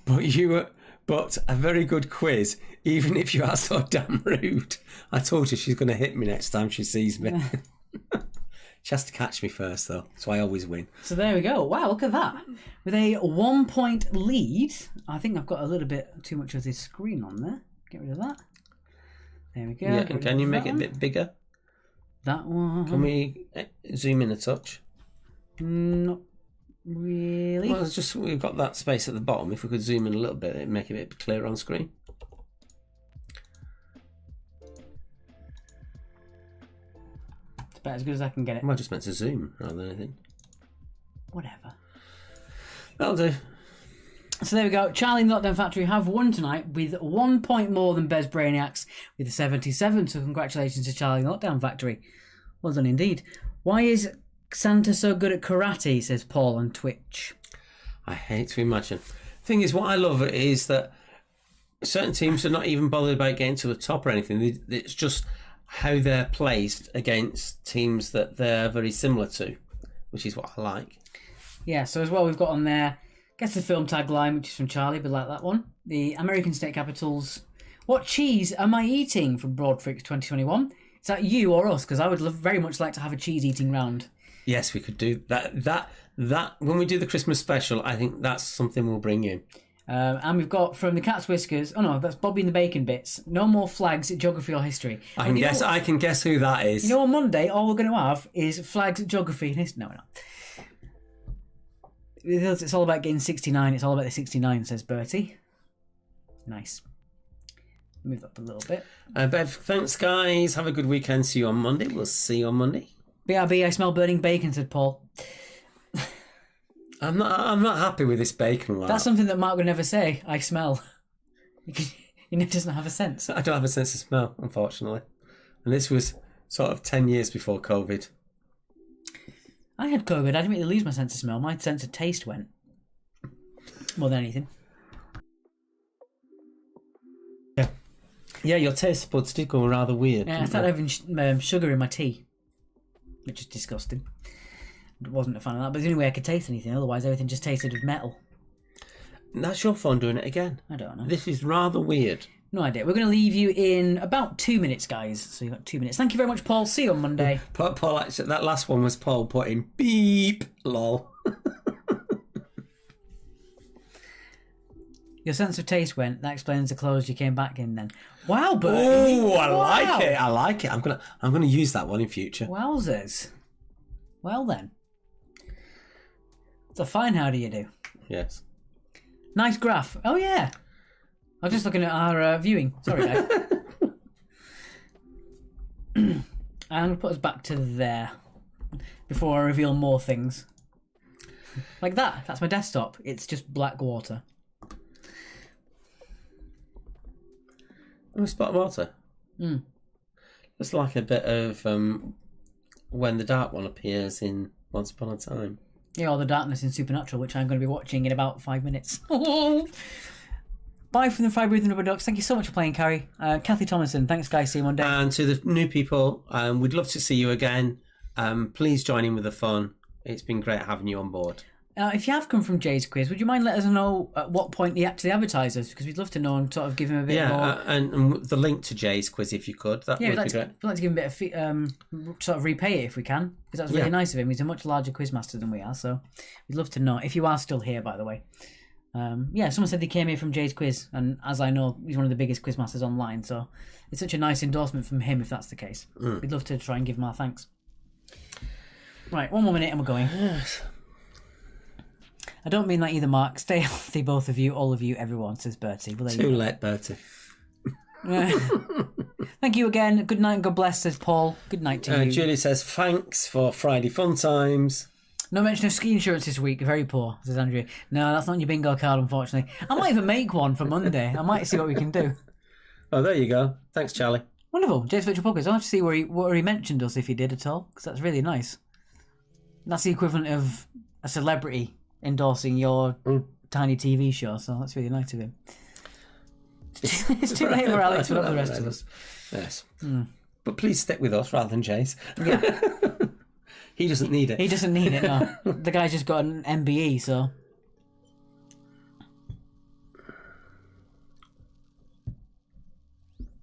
but a very good quiz, even if you are so damn rude. I told you she's going to hit me next time she sees me. She has to catch me first, though, so I always win. So there we go. Wow, look at that. With a 1 point lead, I think I've got a little bit too much of this screen on there. Get rid of that. There we go. Yeah, can you make it a bit bigger? That one. Can we zoom in a touch? Not really. Well, it's just we've got that space at the bottom. If we could zoom in a little bit, it'd make it a bit clearer on screen. It's about as good as I can get it. I just meant to zoom rather than anything. Whatever. That'll do. So there we go. Charlie and the Lockdown Factory have won tonight with 1 point more than Bez Brainiacs with 77. So congratulations to Charlie and the Lockdown Factory. Well done indeed. Why is Santa so good at karate, says Paul on Twitch. I hate to imagine. Thing is, what I love is that certain teams are not even bothered about getting to the top or anything. It's just how they're placed against teams that they're very similar to, which is what I like. Yeah, so as well we've got on there, guess the film tagline, which is from Charlie, but like that one. The American state capitals. What cheese am I eating from Broadfreaks 2021? Is that you or us? Because I would very much like to have a cheese eating round. Yes, we could do that. That when we do the Christmas special, I think that's something we'll bring in. And we've got from the Cat's Whiskers. Oh no, that's Bobby and the Bacon Bits. No more flags at geography or history. I can guess who that is. You know, on Monday, all we're going to have is flags at geography and history. No, we're not. It's all about getting 69. It's all about the 69, says Bertie. Nice. Move that up a little bit. Bev, thanks guys. Have a good weekend. See you on Monday. We'll see you on Monday. BRB, I smell burning bacon, said Paul. I'm not happy with this bacon lot. That's something that Mark would never say. I smell. He doesn't have a sense. I don't have a sense of smell, unfortunately. And this was sort of 10 years before COVID. I had COVID. I didn't really lose my sense of smell. My sense of taste went. More than anything. Yeah, your taste buds did go rather weird. Yeah, I started having sugar in my tea, which is disgusting. Wasn't a fan of that, but it's the only way I could taste anything. Otherwise, everything just tasted of metal. And that's your phone doing it again. I don't know. This is rather weird. No idea. We're going to leave you in about 2 minutes, guys. So you've got 2 minutes. Thank you very much, Paul. See you on Monday. Paul, actually, that last one was Paul putting beep, lol. Your sense of taste went. That explains the clothes you came back in then. Wow, but Oh, I like it. I'm gonna use that one in future. Wowzers. Well then. It's a fine how do you do. Yes. Nice graph. Oh yeah. I was just looking at our viewing. Sorry, guys. I'm going to put us back to there before I reveal more things. Like that. That's my desktop. It's just black water. Oh, spot of water. Mm. Looks like a bit of when the Dark One appears in Once Upon a Time. Yeah, or the darkness in Supernatural, which I'm going to be watching in about 5 minutes. Bye from the Fire Breathing Rubber Ducks. Thank you so much for playing, Carrie. Kathy Thomason, thanks, guys. See you Monday. And to the new people, we'd love to see you again. Please join in with the fun. It's been great having you on board. If you have come from Jay's quiz, would you mind letting us know at what point he actually advertises? Because we'd love to know and sort of give him a bit more... and the link to Jay's quiz, if you could. That would be great. We'd like to give him a bit of sort of repay it if we can. Because that's really nice of him. He's a much larger quizmaster than we are. So we'd love to know. If you are still here, by the way. Someone said they came here from Jay's quiz. And as I know, he's one of the biggest quizmasters online. So it's such a nice endorsement from him if that's the case. We'd love to try and give him our thanks. Right, 1 more minute and we're going. Yes. I don't mean that either, Mark. Stay healthy, both of you, all of you, everyone, says Bertie. Well, Too late, Bertie. Thank you again. Good night and God bless, says Paul. Good night to you. Julie says, thanks for Friday fun times. No mention of ski insurance this week. Very poor, says Andrea. No, that's not on your bingo card, unfortunately. I might even make one for Monday. I might see what we can do. Oh, there you go. Thanks, Charlie. Wonderful. Jay's Virtual Pockets. I'll have to see where he mentioned us, if he did at all, because that's really nice. That's the equivalent of a celebrity endorsing your tiny TV show, so that's really nice of him. It's too late for Alex, but not the rest of us. Yes. But please stick with us rather than Jace. Yeah. He doesn't need it. He doesn't need it, no. The guy's just got an MBE, so...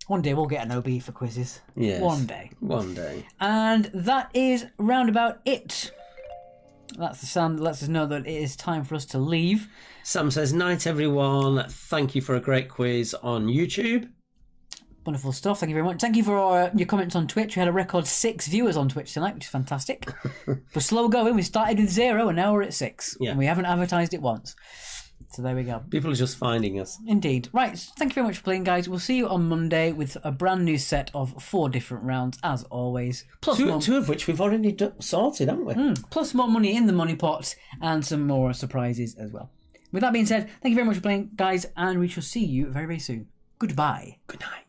One day we'll get an OB for quizzes. Yes. One day. One day. And that is roundabout it. That's the sound that lets us know that it is time for us to leave. Sam says, night everyone. Thank you for a great quiz on YouTube. Wonderful stuff. Thank you very much. Thank you for your comments on Twitch. We had a record 6 viewers on Twitch tonight, which is fantastic. We're slow going. We started with 0 and now we're at 6. Yeah. And we haven't advertised it once. So there we go. People are just finding us. Indeed. Right. Thank you very much for playing, guys. We'll see you on Monday with a brand new set of 4 different rounds, as always. Plus Two of which we've already sorted, haven't we? Plus more money in the money pot and some more surprises as well. With that being said, thank you very much for playing, guys, and we shall see you very, very soon. Goodbye. Good night.